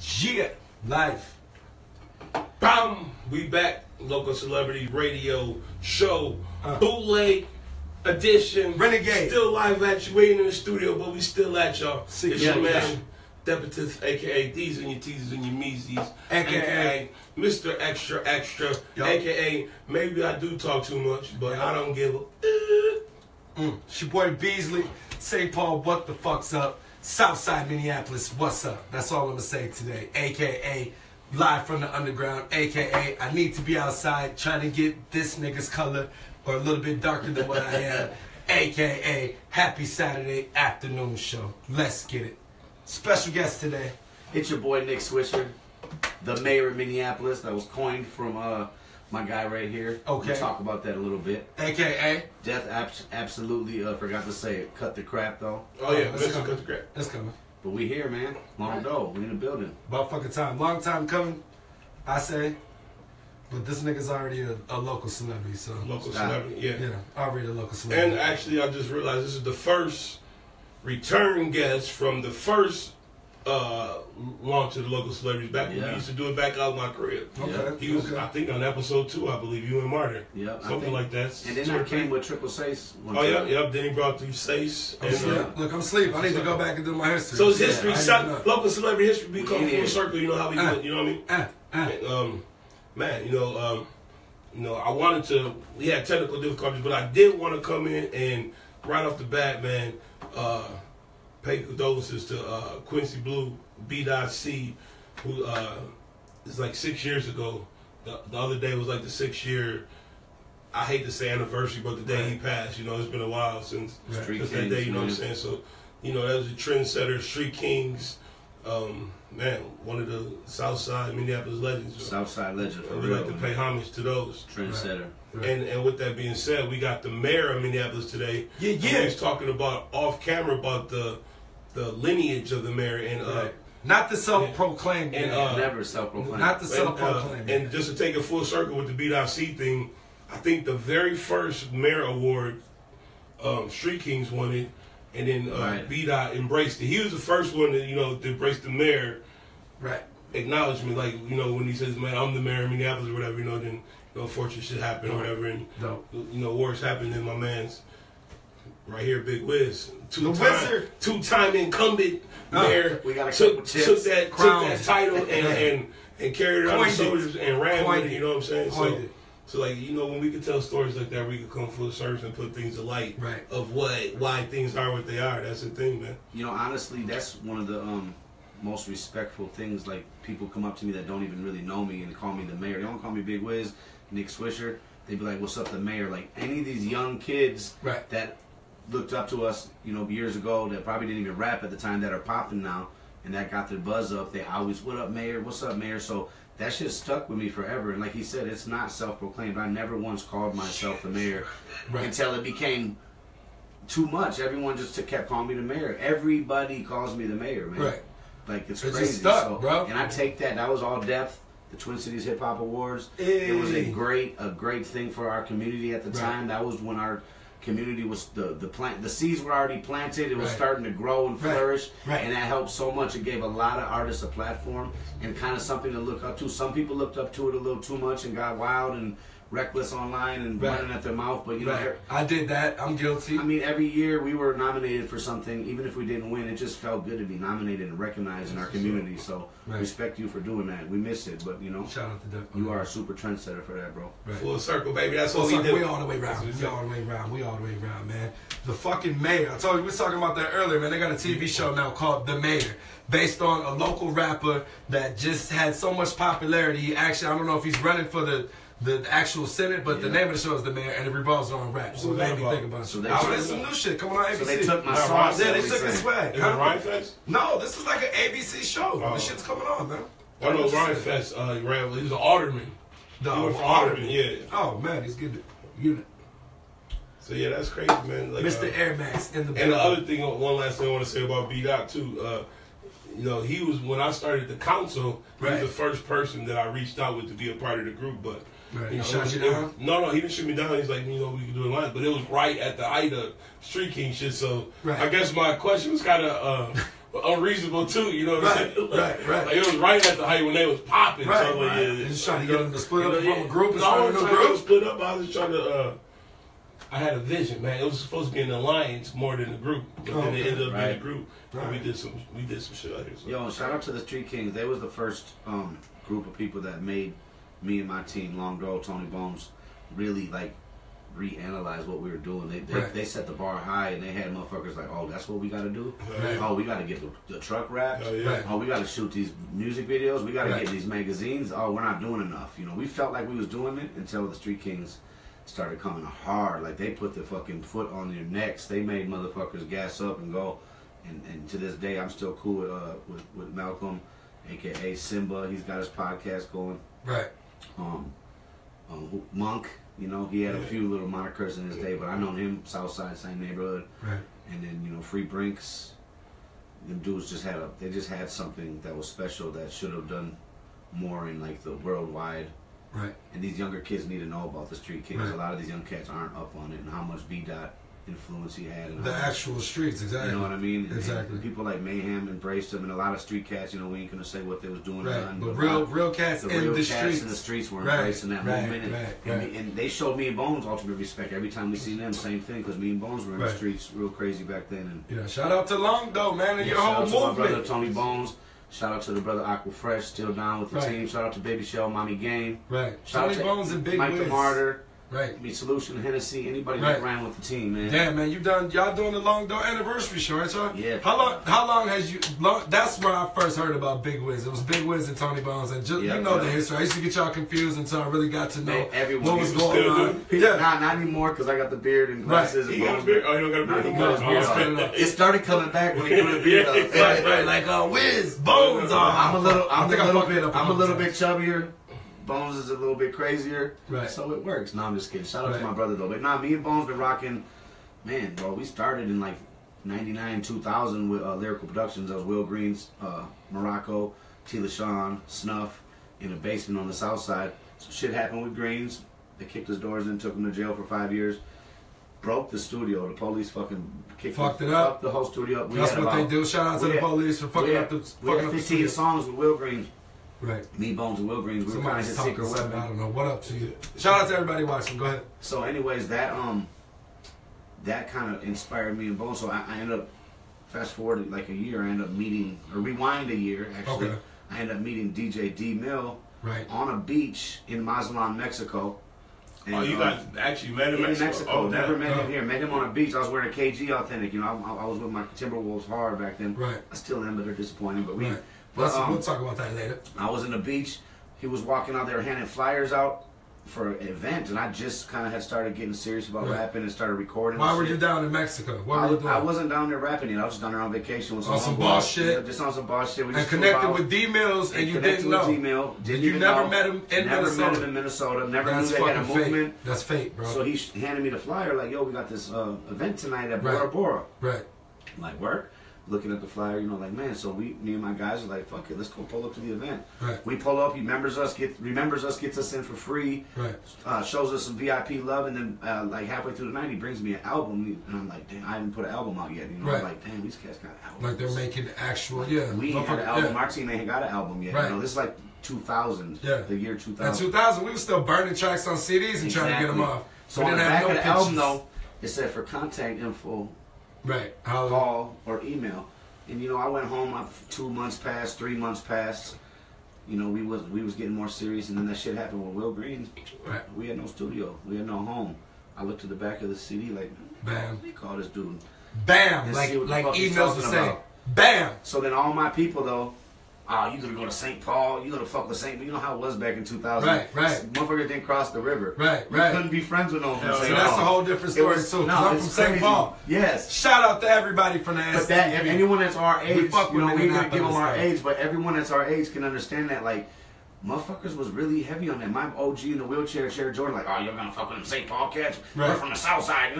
Yeah, life. Bam! We back. Local Celebrity Radio Show. Bootleg edition. Renegade. Still live at you. Waiting in the studio, but we still at y'all. Cinco. It's your man, Debitus, a.k.a. These and your teasers and your measies. A.k.a. Mr. Extra Extra. Yo. A.k.a. Maybe I do talk too much, but I don't give a... It's your boy Beasley. St. Paul, what the fuck's up? Southside Minneapolis, what's up? That's all I'm gonna say today. A.k.a. live from the underground. A.k.a. I need to be outside trying to get this nigga's color or a little bit darker than what I am. A.k.a. happy Saturday afternoon show. Let's get it. Special guest today. It's your boy Nick Swisher, the mayor of Minneapolis. That was coined from my guy right here. Okay. We'll talk about that a little bit. A.k.a. Death absolutely forgot to say it. Cut the crap though. Oh yeah, let's let's go. cut the crap. That's coming. But we here, man. Long ago. We in the building. About fucking time. Long time coming, I say. But this nigga's already a local celebrity, so. Local celebrity, yeah. Yeah, already a local celebrity. And actually, I just realized this is the first return guest from the first launch of the Local Celebrities. Back when we used to do it back out of my crib. Okay. He was, I think, on episode 2, I believe, you and Martin. Yep. Something like that. And then I came with Triple Sace. Oh, yeah. Then he brought through Sace. Look, I'm asleep. I need to go back and do my history. So it's history. Local celebrity history become full circle. You know how we do it. You know what I mean? And, man, I wanted to. We had technical difficulties, but I did want to come in and right off the bat, man, pay condolences to Quincy Blue, B.C., who is like 6 years ago. The other day was like the 6th year. I hate to say anniversary, but the day he passed, it's been a while since that day. You know what I'm saying? So, that was the Trendsetters, Street Kings. Man, one of the Southside Minneapolis legends. Southside legend. We like to pay homage to those. Trendsetter. Right. And with that being said, we got the mayor of Minneapolis today. Yeah. He's talking about off camera about the lineage of the mayor and not the self-proclaimed. And never self-proclaimed. Not the self-proclaimed. And just to take it full circle with the B.C. thing, I think the very first mayor award, Street Kings won it. And then B-Dot embraced it. He was the first one to embrace the mayor. Right. Acknowledgement, like, when he says, man, I'm the mayor of Minneapolis or whatever, then, unfortunate shit happened or whatever. And, wars happened, and my man's right here, Big Wiz. Two-time incumbent mayor. We got a took chips, that title and carried it on the shoulders and ran with it, you know what I'm saying? So like, when we could tell stories like that, we could come full circle and put things to light of why things are what they are. That's the thing, man. Honestly, that's one of the most respectful things. Like, people come up to me that don't even really know me and call me the mayor. They don't call me Big Wiz, Nick Swisher. They'd be like, what's up, the mayor? Like, any of these young kids that looked up to us, years ago, that probably didn't even rap at the time, that are popping now, and that got their buzz up, they always, what up, mayor? What's up, mayor? So that shit stuck with me forever. And like he said, it's not self-proclaimed. I never once called myself the mayor until it became too much. Everyone just kept calling me the mayor. Everybody calls me the mayor, man. Right. Like, it's just crazy. stuck, bro. And I take that. That was all depth. The Twin Cities Hip Hop Awards. It was a great thing for our community at the time. That was when our community was the seeds were already planted. It was starting to grow and flourish, and that helped so much. It gave a lot of artists a platform and kind of something to look up to. Some people looked up to it a little too much and got wild and reckless online and running at their mouth. But I did that. I'm guilty. I mean, every year we were nominated for something. Even if we didn't win, it just felt good to be nominated and recognized in our community. So respect you for doing that. We miss it, but shout out to Def. You are a super trendsetter for that, bro. Full circle, baby. That's what we do. We all the way around. We all the way around, man. The fucking mayor. I told you we was talking about that earlier, man. They got a TV show now called The Mayor, based on a local rapper that just had so much popularity. Actually, I don't know if he's running for the actual Senate, but the name of the show is The Mayor, and it revolves around rap. So it made me think about it. So there's some new shit coming on ABC. So they took my song. Yeah, they took his swag. Is it Rhyme Fest? No, this is like an ABC show. This shit's coming on, man. I know Rhyme Fest, he was an alderman. He went for alderman, yeah. Oh, man, he's getting it. So yeah, that's crazy, man. Like, Mr. AirMax in the building. And the other thing, one last thing I want to say about B-Dot too, he was, when I started the council, he was the first person that I reached out with to be a part of the group, but he shot you down? No, he didn't shoot me down. He's like, we can do it live. But it was right at the height of Street King shit. So I guess my question was kind of, unreasonable too. You know what I'm saying? Right. Like it was right at the height when they was popping. Right. So like, yeah, Just trying to get them to split up from a group and No, I start a wasn't new trying to group. split up. I was just trying to. I had a vision, man. It was supposed to be an alliance more than a group, but then it ended up being a group. And we did some shit out here. So. Yo, shout out to the Street Kings. They was the first group of people that made me and my team, Long Dog, Tony Bones, really like reanalyze what we were doing. They set the bar high, and they had motherfuckers like, oh, that's what we got to do. Right. Oh, we got to get the truck wrapped. Yeah. Oh, we got to shoot these music videos. We got to get these magazines. Oh, we're not doing enough. You know, we felt like we was doing it until the Street Kings started coming hard. Like they put the fucking foot on your necks. They made motherfuckers gas up and go. And to this day, I'm still cool with Malcolm, a.k.a. Simba. He's got his podcast going. Right. Monk, you know, he had a few little monikers in his day, but I known him Southside, same neighborhood. Right. And then, you know, Free Brinks. Them dudes just had something that was special that should have done more in like the worldwide. Right. And these younger kids need to know about the Street Kings. Right. A lot of these young cats aren't up on it and how much B-Dot influence he had. And The actual streets, exactly. You know what I mean? Exactly. And people like Mayhem embraced him, and a lot of street cats, you know, we ain't gonna say what they was doing. Right. But real cats in real the cats streets. in the streets were Right. embracing that movement. Right. And they showed me and Bones ultimate respect. Every time we seen them, same thing, because me and Bones were in the streets real crazy back then. And yeah, shout out to Long though, man, and your shout whole out to my brother movement. Tony Bones. Shout out to the brother Aqua Fresh, still down with the team. Shout out to Baby Shell, Mommy Game. Right. Shout Tony out to Bones and Big Mike Wiz. the Martyr. Right. I mean, Solution, Hennessy, anybody that ran with the team, man. Damn, man, y'all doing the Long Dog anniversary show, right, y'all? Yeah. How long has you? That's where I first heard about Big Wiz. It was Big Wiz and Tony Bones, and you know the history. I used to get y'all confused until I really got to know what was going on. Yeah, not anymore because I got the beard and glasses. He got a beard. Oh, he don't got a beard. He got his beard. It started coming back when he grew the beard up. Right, like Wiz, Bones. I'm a little bit bit chubbier. Bones is a little bit crazier, right? So it works. No, I'm just kidding. Shout out to my brother though. But me and Bones been rocking. Man, bro, we started in like '99, 2000 with Lyrical Productions. That was Will Green's, Morocco, Tila Sean, Snuff in a basement on the south side. Some shit happened with Greens. They kicked his doors in, took him to jail for 5 years. Broke the studio. The police fucking fucked it up. The whole studio up. That's what they do. Shout out to the police for fucking up the. We had 15 songs with Will Green. Right. Me, Bones, and Will Green. We were kind of his secret weapon. I don't know. What up to you? Shout out to everybody watching. Go ahead. So, anyways, that kind of inspired me and Bones. So I ended up, fast forward like a year, I ended up meeting, or rewind a year actually. Okay. I ended up meeting DJ D Mill on a beach in Mazatlan, Mexico. And, you guys actually met him in Mexico? Oh, never met him here. Met him on a beach. I was wearing a KG Authentic. You know, I was with my Timberwolves hard back then. Right. I still am, but they're disappointing. But we'll talk about that later. I was in the beach. He was walking out there handing flyers out for an event, and I just kind of had started getting serious about rapping and started recording. Why were you down in Mexico? What were you doing? I wasn't down there rapping yet. I was just down there on vacation with some boss shit. Just on some boss shit. We and connected with D Mills, and you didn't know. D-Mill. You never met him in Minnesota. Never met him in Minnesota. Never knew they had a movement. That's fate, bro. So he handed me the flyer, like, "Yo, we got this event tonight at Bora Bora." Right. I'm like, work. Looking at the flyer, you know, like, man. So me and my guys are like, fuck it, let's go pull up to the event. Right. We pull up. He remembers us, gets us in for free. Right. Shows us some VIP love, and then like halfway through the night, he brings me an album, and I'm like, damn, I haven't put an album out yet. You know, I'm like, damn, these cats got albums. Like they're making actual, We ain't had an album. Our team ain't got an album yet. Right. You know, this is like 2000. Yeah. The year 2000. In 2000, we were still burning tracks on CDs and trying to get them off. So on the back of the album, though, it said for contact info, call or email. And you know, I went home. 2 months passed, 3 months passed. You know, we was getting more serious, and then that shit happened with Will Green. Right. We had no studio. We had no home. I looked to the back of the CD like, bam. They call this dude. Bam. Like emails would say. Bam. So then all my people though, you gonna go to St. Paul? You gonna fuck with St. Paul? You know how it was back in 2000. Right. Motherfucker didn't cross the river. Right. You couldn't be friends with no one from St. Paul. So that's a whole different story too. No, I'm from St. Paul. Yes. Shout out to everybody from the But anyone that's our age, we ain't gonna give them our age, but everyone that's our age can understand that, like, motherfuckers was really heavy on that. My OG in the wheelchair, Sherry Jordan, like, you're gonna fuck with them St. Paul cats? We're from the south side.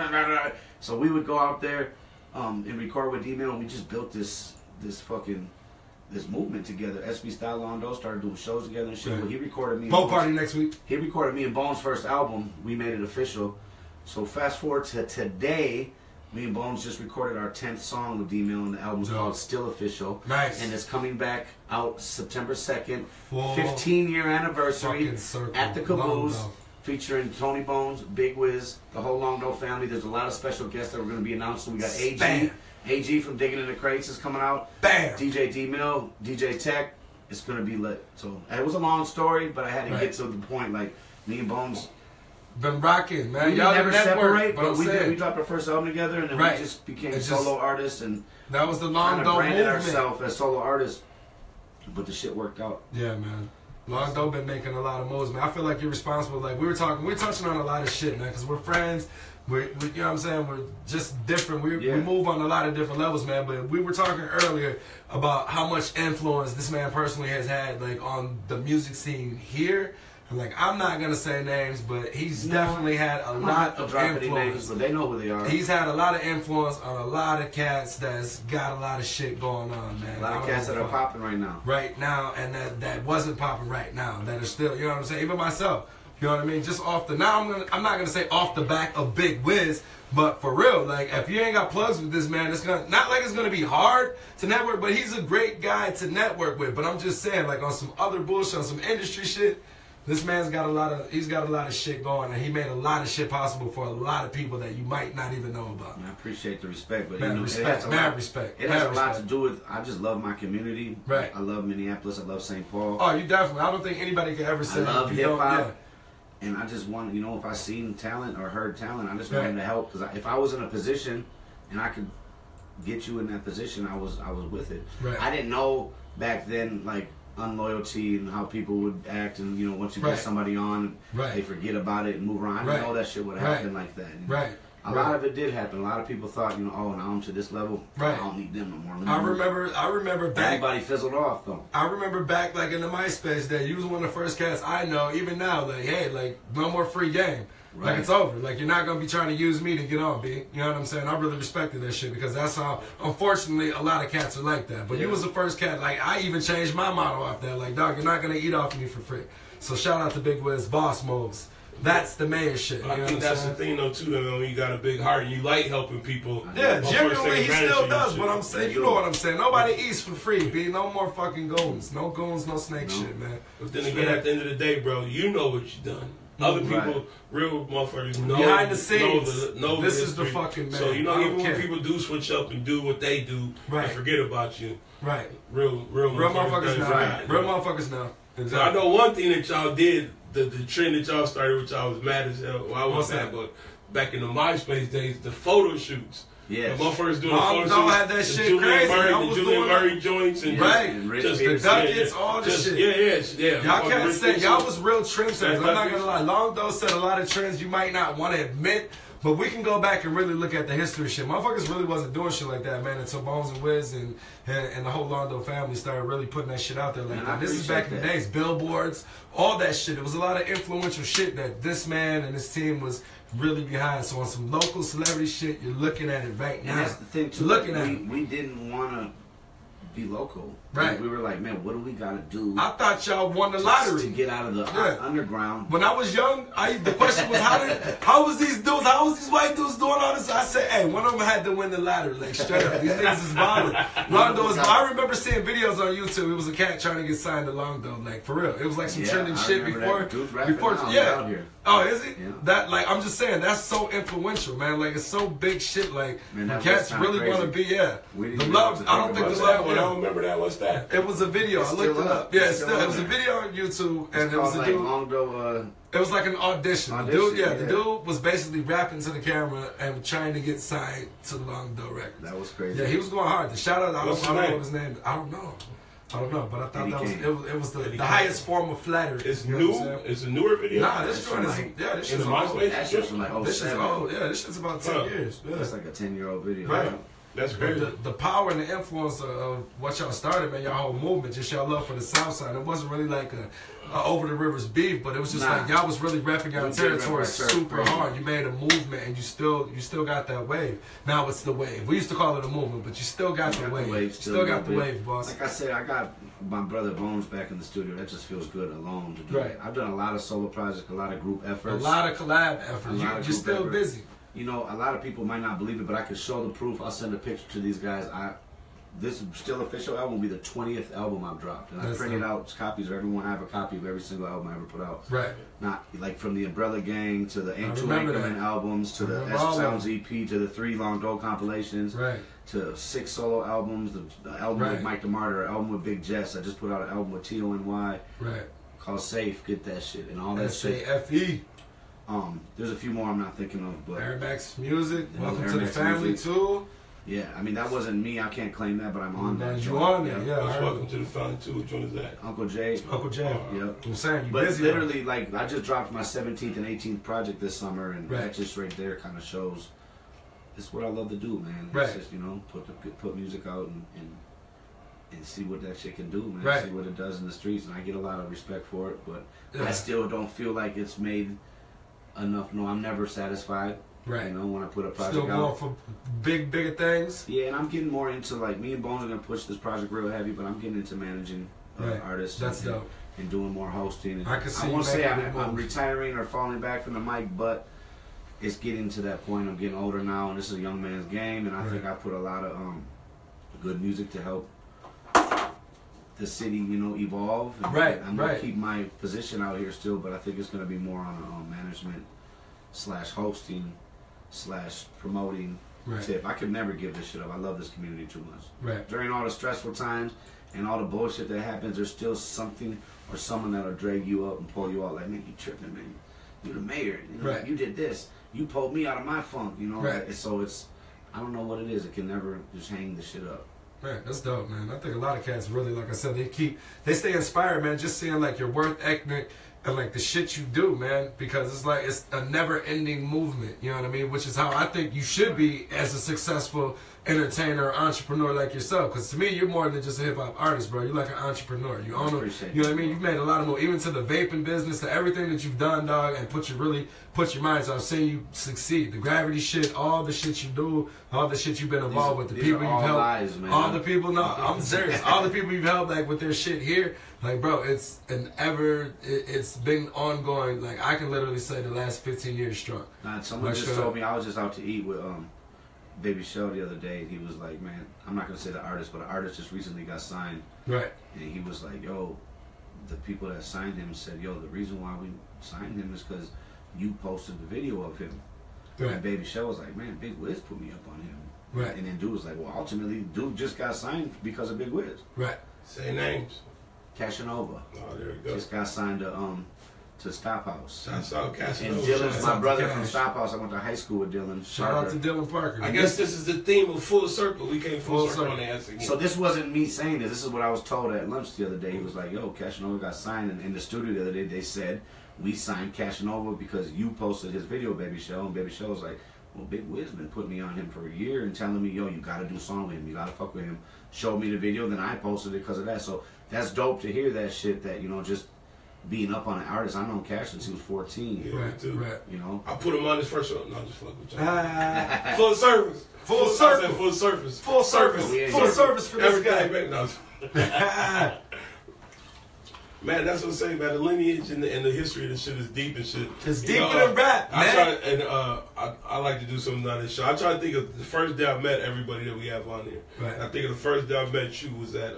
So we would go out there and record with D-Mill, and we just built this movement together. SB Style Londo started doing shows together and shit. Right. He recorded me. Boat party next week. He recorded me and Bones' first album. We made it official. So fast forward to today, Me and Bones just recorded our 10th song with D-Mill, and the album's called Still Official. Nice. And it's coming back out September 2nd. Full 15-year anniversary at the Caboose, Longdo. featuring Tony Bones, Big Wiz, the whole Longdo family. There's a lot of special guests that we're going to be announcing. We got AG. Bam. AG from Digging in the Crates is coming out. Bam. DJ D-Mill, DJ Tech. It's going to be lit. So it was a long story, but I had to get to the point. Like, me and Bones been rocking, man. we Y'all never separate, but we dropped our first album together, and then we just became solo artists, and that was the kind Longdo of branded movement. ourselves as solo artists. But the shit worked out. Yeah, man. Longdo been making a lot of moves, man. I feel like you're responsible. Like we're touching on a lot of shit, man, because we're friends. We, you know what I'm saying? We're just different. We move on a lot of different levels, man. But we were talking earlier about how much influence this man personally has had, like, on the music scene here. And, like, I'm not gonna say names, but he's definitely had a lot of influence. Names, but they know who they are. He's had a lot of influence on a lot of cats that's got a lot of shit going on, man. A lot of cats that are popping right now. Right now, and that wasn't popping right now. That are still, you know what I'm saying? Even myself. You know what I mean? Just off the I'm not gonna say off the back of Big Wiz, but for real, like if you ain't got plugs with this man, it's gonna not like it's gonna be hard to network, but he's a great guy to network with. But I'm just saying, like on some other bullshit, on some industry shit, this man's got a lot of shit going, and he made a lot of shit possible for a lot of people that you might not even know about. I appreciate the respect, but man, you know, respect. It has a lot to do with. I just love my community. Right. I love Minneapolis. I love St. Paul. Oh, you definitely. I don't think anybody could ever say I love you hip don't. hop. Yeah. And I just want, you know, if I seen talent or heard talent, I just wanted to help. Because if I was in a position and I could get you in that position, I was with it. Right. I didn't know back then, like, unloyalty and how people would act. And, you know, once you get somebody on, they forget about it and move around. I didn't know that shit would happen like that. You know? Right. A lot of it did happen. A lot of people thought, you know, oh, now I'm to this level. I don't need them no more. I remember back. Everybody fizzled off, though. I remember back, like, in the MySpace day, you was one of the first cats I know, even now, like, hey, like, no more free game. Like, it's over. Like, you're not going to be trying to use me to get on, B. You know what I'm saying? I really respected that shit because that's how, unfortunately, a lot of cats are like that. But you was the first cat. Like, I even changed my motto off that. Like, dog, you're not going to eat off me for free. So, shout out to Big Wiz, boss moves. That's the mayor shit. I think that's the thing, though, too. You know, you got a big heart and you like helping people. Yeah, genuinely, he still does. But I'm saying, you know what I'm saying. Nobody eats for free, B. No more fucking goons. No goons, no snake shit, man. But then again, at the end of the day, bro, you know what you done. Other people, real motherfuckers, know behind the scenes. Know this is the fucking man. So you know, even when people do switch up and do what they do, and forget about you. Right. Real motherfuckers now. Real motherfuckers now. Exactly. So I know one thing that y'all did. The trend that y'all started, which I was mad as hell. Well, I wasn't that, but back in the MySpace days, the photo shoots. Yeah, the motherfuckers doing the photo shoots. Had that shit crazy. The Julian Murray joints and just the duckets, all the shit. Yeah. Y'all can't say y'all was real trendsetters. I'm not gonna lie. Longdo said a lot of trends you might not want to admit. But we can go back and really look at the history of shit. Motherfuckers really wasn't doing shit like that, man, until Bones and Wiz and the whole Longdo family started really putting that shit out there like that. This is back in the days. Billboards, all that shit. It was a lot of influential shit that this man and his team was really behind. So on some local celebrity shit, you're looking at it right now. And that's the thing, too. Looking at it. We didn't want to be local. Right. We were like, man, what do we got to do? I thought y'all won the lottery. To get out of the underground. When I was young, the question was, how was these white dudes doing all this? I said, hey, one of them had to win the lottery. Like, straight up. These niggas is balling. I remember seeing videos on YouTube. It was a cat trying to get signed to Longdo. Like, for real. It was like some trending shit before. Out here. Oh, is it? Yeah. That, like, I'm just saying, that's so influential, man. Like, it's so big shit. Like, cats really want to be, the love, I don't think the love, I don't remember that. What's that? It was a video. I looked it up. Yeah, it was a video on YouTube, and it was a dude. Longdo, it was like an audition. The dude was basically rapping to the camera and trying to get signed to Longdo Records. That was crazy. Yeah, he was going hard. The shout out, I don't know his name. I don't know, but I thought that was the highest form of flattery. It's new. It's a newer video. Nah, this joint is this shit's old. That shit's from like this is old. Yeah, this shit's about 10 years. Yeah. That's like a 10-year-old video. Right. That's crazy. The power and the influence of what y'all started, man, y'all whole movement, just y'all love for the South Side. It wasn't really like a over the rivers beef, but it was just like y'all was really repping y'all territory super hard. You made a movement, and you still got that wave. Now it's the wave. We used to call it a movement, but you still got the wave. Still got the wave, boss. Like I said, I got my brother Bones back in the studio. That just feels good alone to do. Right. I've done a lot of solo projects, a lot of group efforts, a lot of collab efforts. You're still busy. You know, a lot of people might not believe it, but I could show the proof. I'll send a picture to these guys. This Still Official album will be the 20th album I've dropped. And I printed out copies of everyone. I have a copy of every single album I ever put out. Right. Not like from the Umbrella Gang to the Anchormen albums to the Sounds EP to the 3 Long Dole compilations. Right. To 6 solo albums. The album with Mike the Martyr, album with Big Jess. I just put out an album with T.O.N.Y. Right. Called Safe. Get that shit. And all that shit. S-A-F-E. There's a few more I'm not thinking of, but AirMax Music, welcome AirMax to the family Music. too. Yeah, I mean that wasn't me. I can't claim that, but I'm on that. You on there? Yeah. Welcome to the family too. Which one is that? Uncle Jay. Uncle Jay. Yep. I'm saying you but busy. Literally, like I just dropped my 17th and 18th project this summer, and Right. that just right there kind of shows. It's what I love to do, man. Right. It's just put music out and see what that shit can do, man. Right. See what it does in the streets, and I get a lot of respect for it, but Yeah. I still don't feel like it's made enough. No, I'm never satisfied. Right. You know, when I put a project Still out. going for bigger things. Yeah, and I'm getting more into like me and Bone are gonna push this project real heavy, but I'm getting into managing artists. That's and, dope. And doing more hosting. And I can see I won't you say making I'm moves. retiring or falling back from the mic, but it's getting to that point. I'm getting older now, and this is a young man's game. And I think I put a lot of good music to help the city, evolve. And I'm gonna keep my position out here still, but I think it's gonna be more on a management / hosting / promoting tip. I could never give this shit up. I love this community too much. Right. During all the stressful times and all the bullshit that happens, there's still something or someone that'll drag you up and pull you out. Like, man, you tripping, man. You the mayor. Right. You did this. You pulled me out of my funk. Right. Like, so it's, I don't know what it is. It can never just hang the shit up. Man, that's dope, man. I think a lot of cats really, like I said, they stay inspired, man. Just seeing like your work ethic and like the shit you do, man, because it's like it's a never-ending movement. You know what I mean? Which is how I think you should be as a successful entertainer or entrepreneur like yourself. Because to me, you're more than just a hip hop artist, bro. You're like an entrepreneur. You own it. You know what I mean? You've made a lot of moves, even to the vaping business, to everything that you've done, dog, and put your mind. So I've seen you succeed. The gravity shit, all the shit you do, all the shit you've been involved with, the people you've helped, lies, man. all the people. No, I'm serious. All the people you've helped, like with their shit here, like, bro, it's been ongoing. Like I can literally say the last 15 years strong. Nah, someone just told me I was just out to eat with Baby Shell the other day. He was like, man, I'm not gonna say the artist, but the artist just recently got signed. Right. And he was like, yo, the people that signed him said, yo, the reason why we signed him is because you posted the video of him. Right. And Baby Shell was like, man, Big Wiz put me up on him. Right. And then dude was like, well, ultimately, dude just got signed because of Big Wiz. Right. Say names. Cashinova. Oh, there we go. Just got signed to Stop House. Shouts out Cashinova. And Dylan's my out brother to from Cash. Stop House. I went to high school with Dylan. Shout out to Dylan Parker. I guess this is the theme of Full Circle. We came full circle on the answer again. So this wasn't me saying this. This is what I was told at lunch the other day. He was like, yo, Cashinova got signed. And in the studio the other day, they said, we signed Cashinova because you posted his video, Baby Shell. And Baby Shell was like, well, Big Wiz been putting me on him for a year and telling me, yo, you got to do a song with him. You got to fuck with him. Showed me the video. Then I posted it because of that. So that's dope to hear that shit, that, just being up on an artist. I've known Cash since he was 14. Yeah, Right, too. right. I put him on his first show. No, just fuck with you. Ah, Full service. Full I circle. said full service. Full service. Yeah, Full yeah. service for this Everything guy. back. No. Man, that's what I'm saying, man. The lineage and the history of this shit is deep and shit. It's deeper than rap, man. I like to do something on this show. I try to think of the first day I met everybody that we have on here. Right. And I think of the first day I met you was at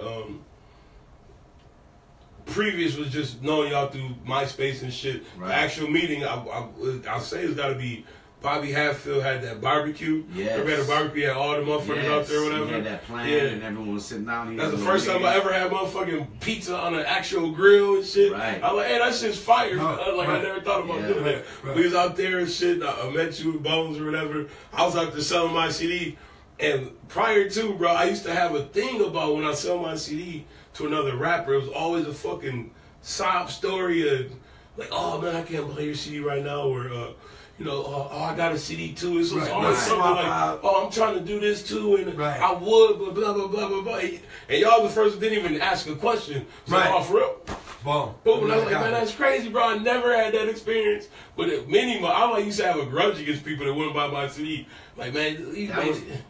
previous was just knowing y'all through MySpace and shit. Right. The actual meeting, I'll say it's got to be Bobby Hatfield had that barbecue. Yes. Remember had a barbecue, had all the motherfuckers out there or whatever. He had that plan and everyone was sitting down. That's the first time I ever had motherfucking pizza on an actual grill and shit. Right. I was like, hey, that shit's fire. Right. I never thought about doing that. Right. We was out there and shit. I met you with Bones or whatever. I was out there selling my CD. And prior to, bro, I used to have a thing about when I sell my CD to another rapper, it was always a fucking sob story of like, oh man, I can't play your CD right now, or oh, I got a CD too. It's always something like, oh, I'm trying to do this too, and I would, but blah blah blah blah blah. And y'all the first didn't even ask a question. So off real. Boom. Boom. And I was like, man, that's crazy, bro. I never had that experience. But I used to have a grudge against people that wouldn't buy my CD. Like, man,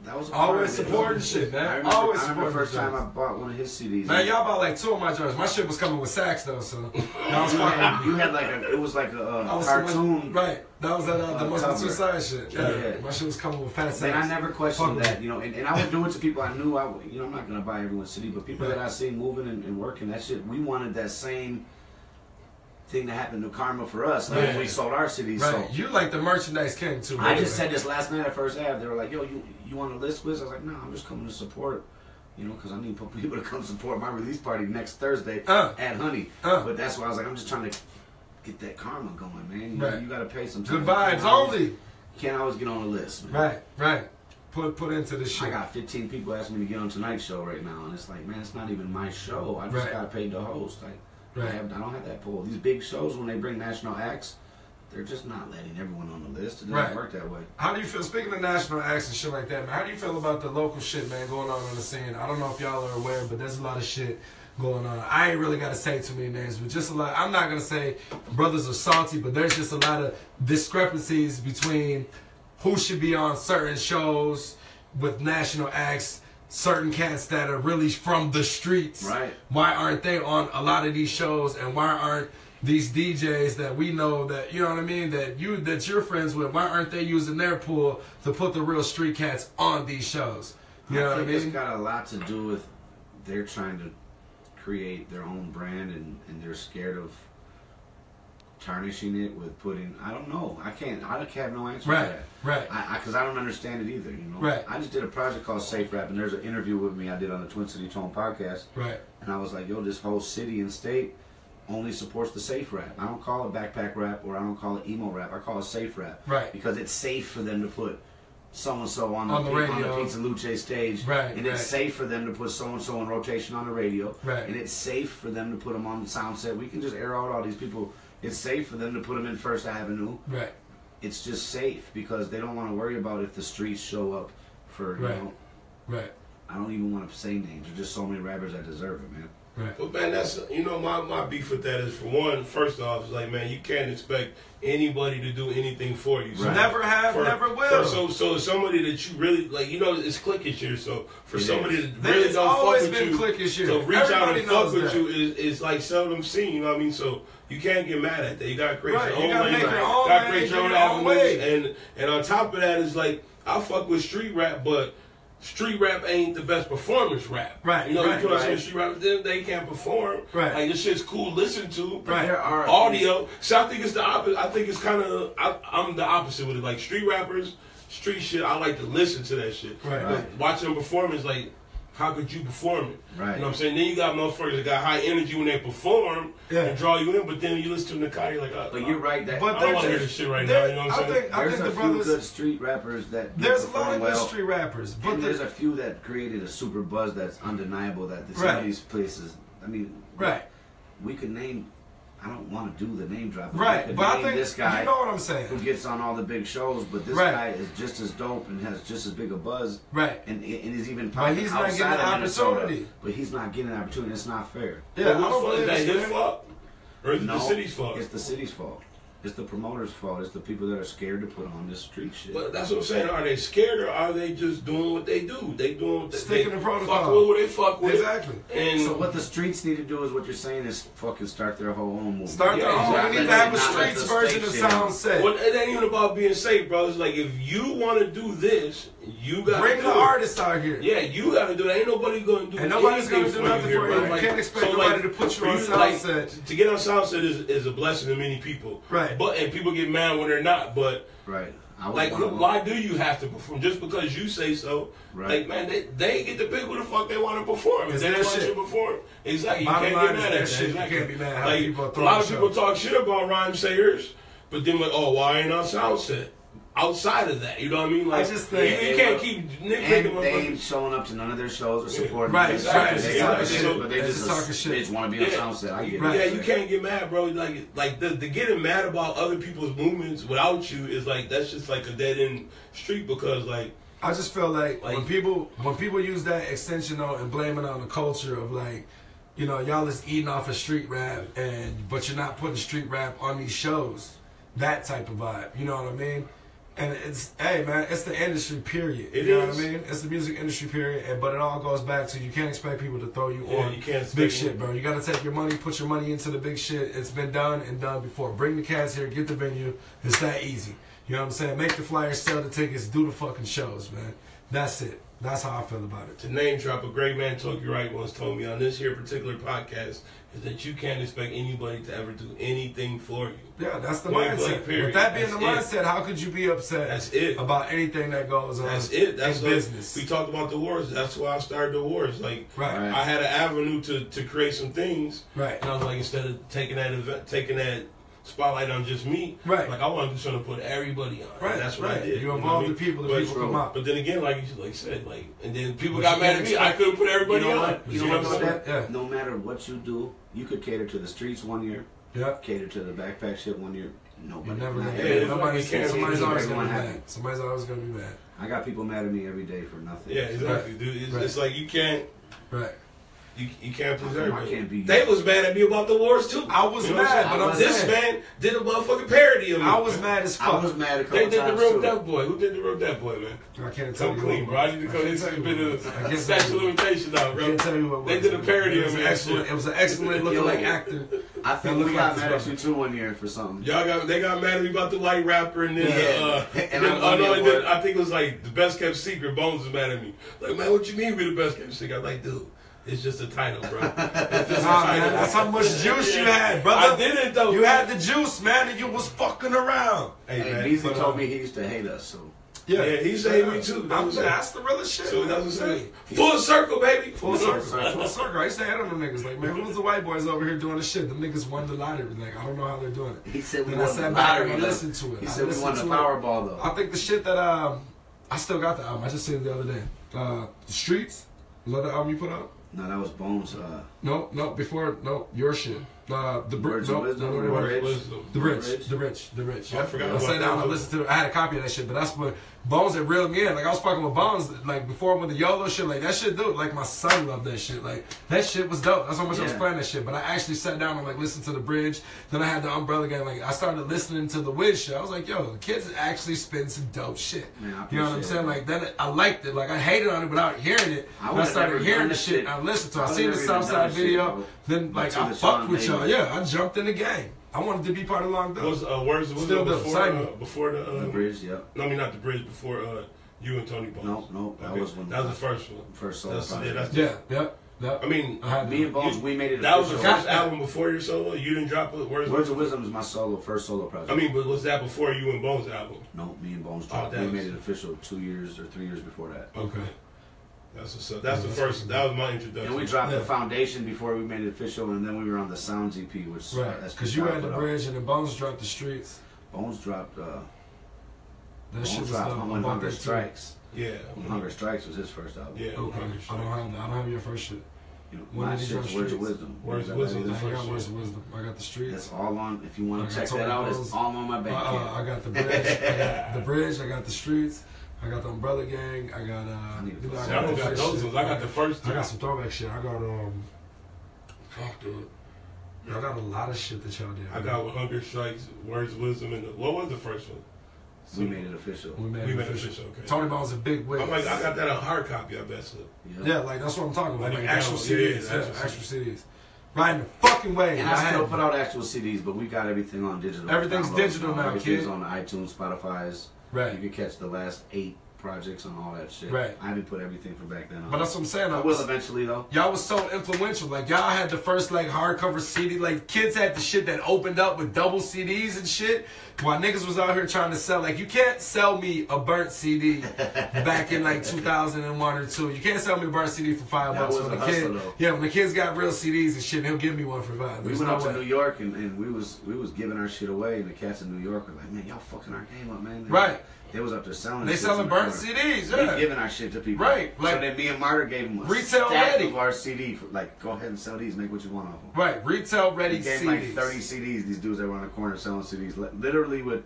that was always supporting shit, man. Always I remember the first time I supporting. bought one of his CDs. Man, y'all bought like 2 of my joints. My shit was coming with sax though, so that was fucking. You had like it was like a cartoon. Right. That was the most cover. Side shit. Yeah. My shit was coming with fat sax. And I never questioned that, you know, and I would do it to people I knew. You know, I'm not gonna buy everyone's CD, but people that I seen moving and working, that shit, we wanted that same thing that happened to Karma for us. Like when we sold our CDs. Right. So You like the merchandise king too. I just said this last night at First Ave. They were like, "Yo, you want a list, Wiz?" I was like, "No, I'm just coming to support." You know, because I need people to come support my release party next Thursday at Honey. But that's why I was like, I'm just trying to get that karma going, man. You know, you got to pay some time. Good vibes only. You can't always get on the list, man. Right. Put into the shit. I got 15 people asking me to get on tonight's show right now, and it's like, man, it's not even my show. I just got paid to host. Like, I don't have that pull. These big shows, when they bring national acts, they're just not letting everyone on the list. It doesn't work that way. How do you feel, speaking of national acts and shit like that, man, how do you feel about the local shit, man, going on the scene? I don't know if y'all are aware, but there's a lot of shit going on. I ain't really got to say too many names, but just a lot. I'm not going to say brothers are salty, but there's just a lot of discrepancies between who should be on certain shows with national acts, certain cats that are really from the streets. Right. Why aren't they on a lot of these shows, and why aren't these DJs that we know that, you know what I mean, that you're friends with, why aren't they using their pool to put the real street cats on these shows? You know what I mean? It's got a lot to do with they're trying to create their own brand and they're scared of tarnishing it with putting, I don't know. I have no answer to that. Right. Because I don't understand it either, you know. Right. I just did a project called Safe Rap, and there's an interview with me I did on the Twin City Tone podcast. Right. And I was like, yo, this whole city and state only supports the safe rap. I don't call it backpack rap or I don't call it emo rap. I call it safe rap. Right. Because it's safe for them to put so-and-so on the Pizza Luce stage. Right. And it's safe for them to put so-and-so in rotation on the radio. Right. And it's safe for them to put them on the SOUNDset. We can just air out all these people. It's safe for them to put them in First Avenue. Right. It's just safe because they don't want to worry about if the streets show up for, you know. Right. I don't even want to say names. There's just so many rappers that deserve it, man. Right. But man, that's, you know, my beef with that is, for one, first off, it's like, man, you can't expect anybody to do anything for you. So never have, never will. So somebody that you really like, you know, it's cliquish here. So for somebody that It's really don't always fuck with been you, cliquish here. to reach Everybody out and fuck knows with that. you is like seldom seen. You know what I mean? So you can't get mad at that. You gotta create your own You gotta lane. make your own Gotta lane, create your own your own way. avenues. And on top of that, is like, I fuck with street rap, but street rap ain't the best performance rap. Right. You know, Right. you know what I'm saying? Street rap, they can't perform. Right. Like, this shit's cool to listen to. Right. There are Audio. So I think it's the opposite. I think it's kind of, I'm the opposite with it. Like, street rappers, street shit, I like to listen to that shit. Right. But watching them perform is like, how could you perform it? Right. You know what I'm saying? Then you got motherfuckers that got high energy when they perform and draw you in, but then when you listen to the car, you're like, But you're right. I don't want to hear this shit right now. You know what I'm saying? I There's think a the few brothers. good street rappers that There's a perform lot of well, good street rappers, but and there's a few that created a super buzz that's undeniable. That some of these places, I mean, we could name. I don't want to do the name drop. Right, could but I name think this guy, you know what I'm saying, who gets on all the big shows, but this guy is just as dope and has just as big a buzz, and is even but he's not getting an opportunity. But he's not getting an opportunity. It's not fair. Yeah, I don't believe is that it's his fair. fault? Or is it the city's fault? It's the city's fault. It's the promoter's fault. It's the people that are scared to put on this street shit. But that's what I'm saying. Are they scared or are they just doing what they do? They doing Sticking they to protocol. Fuck with what they fuck with. Exactly. And so what the streets need to do is what you're saying is fucking start their whole own movement. Start their own. exactly. We need to have a Not let streets the version of state shit SOUNDset. well, it ain't even about being safe, bro. It's like, if you want to do this, you got to Bring do the it. artists out here. Yeah, you got to do that. Ain't nobody going to do And nobody's anything gonna do nothing here, for you. bro. You Like, can't expect so, nobody like, to put you for on SOUNDset. To get on SOUNDset is a blessing to many people. Right. And people get mad when they're not. But Right. like, why do you have to perform? Just because you say so? Right. Like, man, they get to pick who the fuck they want to perform. If It's they their want shit. to perform, exactly. You Bottom can't line get is mad their at that. shit. You Exactly. can't be mad how Like, people a throw lot the of people show. talk shit about rhyme sayers, but then like, oh, why ain't on SOUNDset? Outside of that, you know what I mean? Like, I just think you can't keep nitpicking. And they ain't showing up to none of their shows or supporting. Right, them. exactly. They They got talking shit, shit. but They just talking shit. They just want to be on SOUNDset. I get it. Yeah, you can't get mad, bro. Like the getting mad about other people's movements without you is like, that's just like a dead end street, because like, I just feel like when people use that extension on and blame it on the culture of like, you know, y'all is eating off of street rap, but you're not putting street rap on these shows. That type of vibe. You know what I mean? And it's, hey man, it's the industry, period. It you know is. what I mean? It's the music industry, period. But it all goes back to, you can't expect people to throw you on you can't big expect shit, bro. You gotta take your money, put your money into the big shit. It's been done and done before. Bring the cats here, get the venue. It's that easy. You know what I'm saying? Make the flyers, sell the tickets, do the fucking shows, man. That's it. That's how I feel about it. To name drop, a great man, Tokyo Wright, once told me on this here particular podcast is that you can't expect anybody to ever do anything for you. Yeah, that's the Point mindset. blank, period. With that being That's the mindset, how could you be upset That's it. about anything that goes on That's it. That's in like, business? we talked about the wars. That's why I started the wars. Like, Right. I had an avenue to create some things. Right. And I was like, instead of taking that spotlight on just me, Right. like I want to do something to put everybody on. Right, And that's what right. I did. You know involve what I the mean? people, the But- people come out. But then again, like you said, like, and then people But got you mad can't at me. I couldn't put everybody You know on. what? You You know know what? what I'm saying? Yeah. No matter what you do, you could cater to the streets one year, Yeah. cater to the backpack shit one year. Nobody. You're never not gonna Yeah, everyone. it's like Nobody's, you can't somebody's make always gonna be everyone mad. happy. Somebody's always gonna be mad. I got people mad at me every day for nothing. Yeah, exactly, dude. It's like you can't. Right. You can't please I everybody. can't be. They was mad at me about the wars too. I was You know what mad, I'm but I'm saying? This saying- man did a motherfucking parody of me. I was mad as I fuck. was mad a couple They did the times real too. Death Boy. Who did the real Death Boy, man? I can't tell Come you. clean, what bro. I it need to was. go. I can't This has tell you been what it was. I a can't statute tell of you. limitations now, I bro. can't tell you what it They was. did a parody It of was me. an That excellent. shit. It was an excellent looking Yo, like actor. I think Look we like got this mad at brother. you too one year for something. They got mad at me about the white rapper and then Yeah. and then, I think it was like the best kept secret. Bones was mad at me. Like, man, what you mean we the best kept secret? I'm like, dude, it's just a title, bro. It's just a Nah, title. man, that's how much juice you had, brother. I did it though. You had the juice, man, and you was fucking around. Hey, Hey, man. Beasley but, told me he used to hate us, so Yeah, he used to hate me too. That's the realest shit. So man. that's what I'm saying. Full circle, baby. Full circle. Full circle. I used to hate on them niggas. Like, man, who's the white boys over here doing the shit? Them niggas won the lottery. Like, I don't know how they're doing it. he said we Then I won the sat back lottery. and I though. listened to it. He I said we listened won the to it. Powerball though. I think the shit that I still got the album. I just seen it the other day. The Streets. Was that the album you put out? No, that was Bones. No, before, your shit. The Words of Wisdom, no, The Bridge. The Rich. I forgot I about sat down that. and listened to it. I had a copy of that shit, but that's what Bones that reeled me in. Like, I was fucking with Bones, like, before with the YOLO shit. Like, that shit, dude, like, my son loved that shit. Like, that shit was dope. That's how much I was Yeah. playing that shit. But I actually sat down and, like, listened to The Bridge. Then I had the Umbrella Gang. Like, I started listening to the Wiz shit. I was like, yo, the kids actually spitting some dope shit. Man, I You know what I'm appreciate saying? it. Like, then I liked it. Like, I hated on it without hearing it. I And I would've started never hearing done the this shit. shit. I listened to it. I I would've seen the never even done Southside this shit, video. bro. Then, like, Until I the fucked Sean with made y'all. it. Yeah, I jumped in the game. I wanted to be part of Long Dog. Was words of Still wisdom dope. before the The Bridge, yep. No, I mean not the bridge. Before you and Tony Bones. No, that Okay. was when That was the first one. first solo That's, yeah, project. that's Yeah. I mean, I had Me and Bones, we made it. that was the official. first album before your solo. You didn't drop it. Words of Wisdom is my first solo project. I mean, but was that before you and Bones album? No, me and Bones Oh, dropped. that we was- made it official 2 years or 3 years before that. Okay. That's what's up. That's the first. That was my introduction. And we dropped Yeah. the foundation before we made it official, and then we were on the Sounds EP, which Right. that's Because you had The Bridge and then Bones dropped The Streets. Bones dropped. That Bones shit was dropped dope. When I bought Hunger that too. Strikes. Yeah. When Hunger Strikes was his first album. Yeah. Okay. I don't have your first shit. You know, When my did he shit's drop Words of Streets? Wisdom. Words of You got Wisdom. that I either? got first Words of Wisdom. I got The Streets. That's all on. If you want I to got check Tony that out, Bones. it's all on my bank. I got The Bridge. I got The Bridge. I got The Streets. I got the Umbrella Gang. I got need to you know, go I See, I don't that got those shit. ones. I got the first I two. got some throwback shit. I got fuck dude. I got a lot of shit that y'all did. I got Hunger Strikes, Words of Wisdom, and what was the first one? We made it official. We made We it made it official. official. Okay. Tony Bones a big wig. I'm like, I got that on hard copy. I bet so. Yeah, like that's what I'm talking about. Like Like the actual album. Yeah, CDs. yeah, Yeah, actual actual CDs. Riding the fucking wave. And I still put out actual CDs, but we got everything on digital. Everything's Downloads digital now, Everything's kid. on iTunes, Spotify's. Right. You can catch the last 8 projects on all that shit. Right. I haven't put everything from back then on. But that's what I'm saying. I will eventually though. Y'all was so influential. Like y'all had the first like hardcover CD. Like kids had the shit that opened up with double CDs and shit. While niggas was out here trying to sell. Like you can't sell me a burnt CD back in like 2001 or 2. You can't sell me a burnt CD for $5 That was when a the kid. hustle, though. Yeah, when the kids got real CDs and shit, he'll give me one for $5. We There's went no up to way. New York and we was giving our shit away, and the cats in New York were like, man, y'all fucking our game up, man. Right. They was up there selling. They shit selling in the burnt corner. CDs. We Yeah. giving our shit to people. Right, like- so then me and Martyr gave them a Retail stack ready. of our CD. For, like, go ahead and sell these, make what you want off them. Right. Retail ready We gave CDs. like 30 CDs. These dudes that were on the corner selling CDs, literally with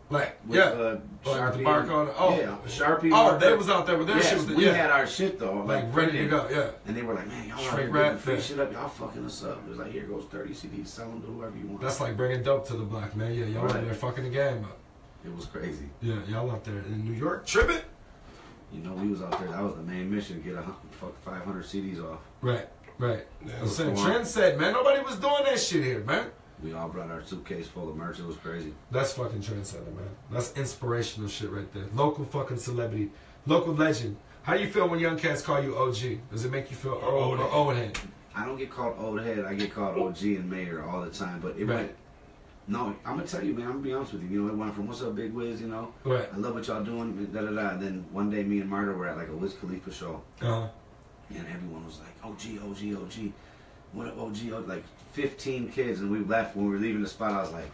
Like with yeah. Sharpie. Like the barcode. Oh. Yeah, Sharpie. Oh, marker. they was out there with their Yes, shit. Was we yeah. had our shit though, like ready to printed. go. Yeah. And they were like, man, y'all Straight are rap, free yeah. shit up. Y'all fucking us up. It was like, here goes 30 CDs. Sell them to whoever you want. That's like bringing dope to the block, man. Yeah, y'all Right. over there fucking the game up. It was crazy. Yeah, y'all out there in New York tripping? You know, we was out there. That was the main mission: get 500 CDs off. Right. Yeah, I'm saying Trendset, man. Nobody was doing that shit here, man. We all brought our suitcase full of merch. It was crazy. That's fucking Trendsetter, man. That's inspirational shit right there. Local fucking celebrity. Local legend. How do you feel when young cats call you OG? Does it make you feel old or old head? I don't get called old head. I get called OG and mayor all the time. But it went. No, I'm gonna tell you, man. I'm gonna be honest with you. You know, it went from "What's up, Big Wiz?" You know, Right. I love what y'all doing. Da da da. And then one day, me and Marta were at like a Wiz Khalifa show, Uh-huh. and everyone was like, "OG, OG, OG." What up, OG? Like 15 kids, and we left when we were leaving the spot. I was like,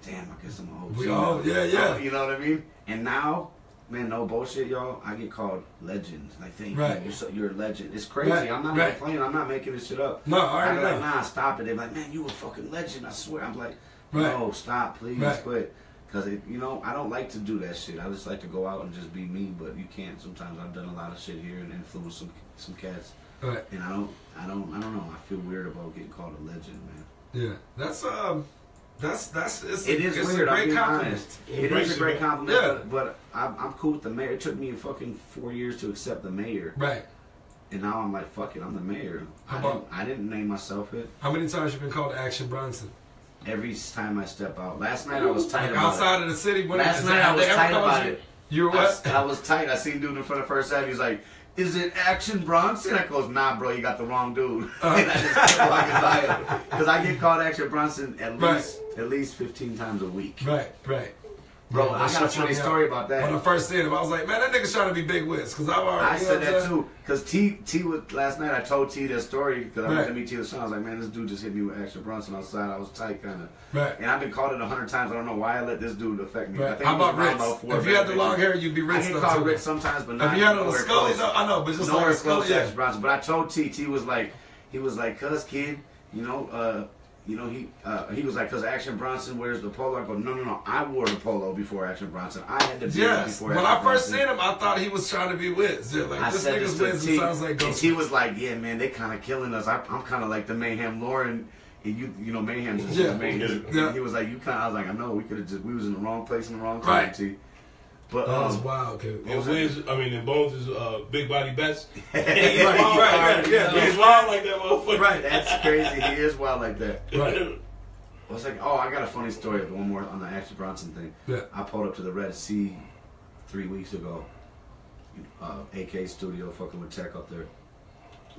"Damn, I guess I'm an OG." We all, yeah. You know what I mean? And now, man, no bullshit, y'all. I get called legend. Like, thank Right. you. You're a legend. It's crazy. Right. I'm not even playing. I'm not making this shit up. No, all right, I'm like, no. nah, stop it. They're like, man, you a fucking legend. I swear. I'm like, Right. no, stop, please, Right. quit. Because, you know, I don't like to do that shit. I just like to go out and just be me, but you can't. Sometimes I've done a lot of shit here and influenced some cats. Right. And I don't know. I feel weird about getting called a legend, man. Yeah. That's it's It is it's weird. a I'm great being compliment. honest. It is a great compliment. Yeah. But I'm cool with the mayor. It took me fucking 4 years to accept the mayor, Right. and now I'm like, fuck it, I'm the mayor. How I didn't name myself it. How many times you been called Action Bronson? Every time I step out. Last night I was tight about Outside it. of the city. When Last night I was tight about it. You were what? I was tight. I seen dude in front of First Ave. He's like, "Is it Action Bronson?" I goes, "Nah, bro, you got the wrong dude." And I just kept walking by him because I get called Action Bronson at least 15 times a week. Right. Bro, Yeah, I that got a shit funny me story out. about that. When I first seen him, I was like, man, that nigga's trying to be Big Wiz. Because I've already. I said that too. Because T was last night. I told T that story because I went to meet T the son. I was like, man, this dude just hit me with Action Bronson outside. I was tight, kind of. Right. And I've been called it 100 times. I don't know why I let this dude affect me. Right. I think How he was about around Ritz? about 4 If you had the bitches. long hair, you'd be I Ritz. get called Ritz sometimes, but not. If you had on the nowhere Scully, close. though, I know, but just Nowhere like a Scully, close to yeah. Action Bronson. But I told T. T was like, cuz kid, he was like, cause Action Bronson wears the polo. I go, no, I wore the polo before Action Bronson. I had the beard Yes. before. When Action I first Bronson. seen him, I thought he was trying to be Wiz. Yeah, like I this said nigga's this Wiz to and T, sounds like and Ghost. T was like, yeah, man, they kind of killing us. I'm kind of like the Mayhem Lauren, and you know Mayhem's just Yeah. Mayhem. Yeah. He was like, you kind of. I was like, I know, we was in the wrong place in the wrong time, Right. T. But That was wild, kid. And Wiz, and Bones is big body best. Right, yeah. He's wild like that motherfucker. Right. that's crazy. He is wild like that. Right. I was like, oh, I got a funny story. One more on the Action Bronson thing. Yeah. I pulled up to the Red Sea 3 weeks ago. a.k.a. studio, fucking with Tech up there.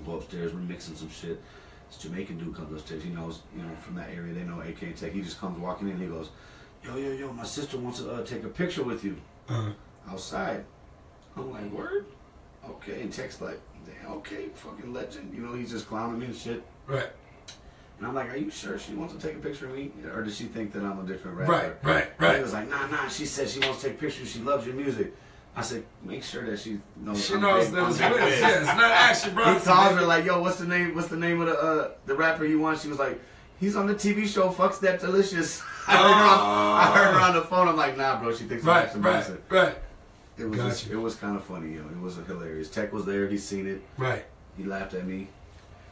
Go upstairs, we're mixing some shit. This Jamaican dude comes upstairs. He knows, from that area. They know a.k.a. Tech. He just comes walking in. He goes, yo, my sister wants to take a picture with you outside. I'm like, word? Okay. And Tech's like, damn, okay, fucking legend. He's just clowning me and shit. Right. And I'm like, are you sure she wants to take a picture of me? Or does she think that I'm a different rapper? Right. He was like, nah, she said she wants to take pictures. She loves your music. I said, make sure that she knows. She knows that it's Wiz. Yeah, it's not Action Bronson. He calls her baby. like, yo, what's the name of the rapper you want? She was like, he's on the TV show, Fucks That Delicious. I heard her on the phone. I'm like, nah, bro, she thinks I'm Action Bronson. Right. It was kind of funny, It was hilarious. Tech was there. He's seen it. Right. He laughed at me.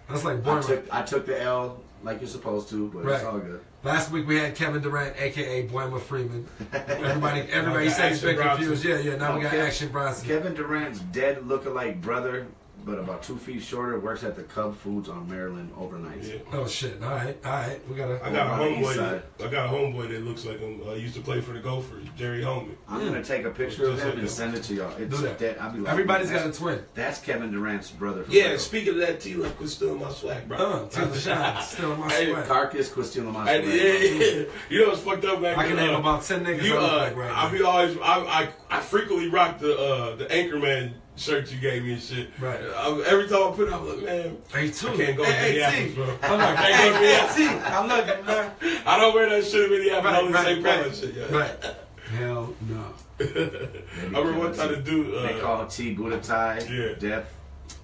That's like born. I took the L like you're supposed to, but it's all good. Last week we had Kevin Durant, a.k.a. Boyma Freeman. Everybody said he's been confused. Yeah. Now we got Action Bronson. Kevin Durant's dead lookalike brother, but about 2 feet shorter, works at the Cub Foods on Maryland overnight. Yeah. Oh shit! All right. We gotta. I got a East side. homeboy that looks like him. Used to play for the Gophers, Jerry Holman. I'm gonna take a picture of Just him like and that. send it to y'all. It's Do that. dead. I'll be like, Everybody's got a twin. That's Kevin Durant's brother. For Yeah, real. speaking of that, T-Luck was still in my swag, bro. Take the shot. Still in my Hey, sweat. Carcass quit stealing my And, swag. yeah. You know what's fucked up back I can then? name about 10 niggas. You, I look like right I now. be always, I frequently rock the Anchorman shirt you gave me and shit. Right. Every time I put it, I'm like, man, Hey, too. I can't go to Minneapolis, bro. I'm like, I can't go to Minneapolis. T. I love you, man. I don't wear that shit in Minneapolis. I only say right. Paul shit, yeah. Right. Hell no. I remember one time to do. They call T Buddha Tie. Yeah. Depth.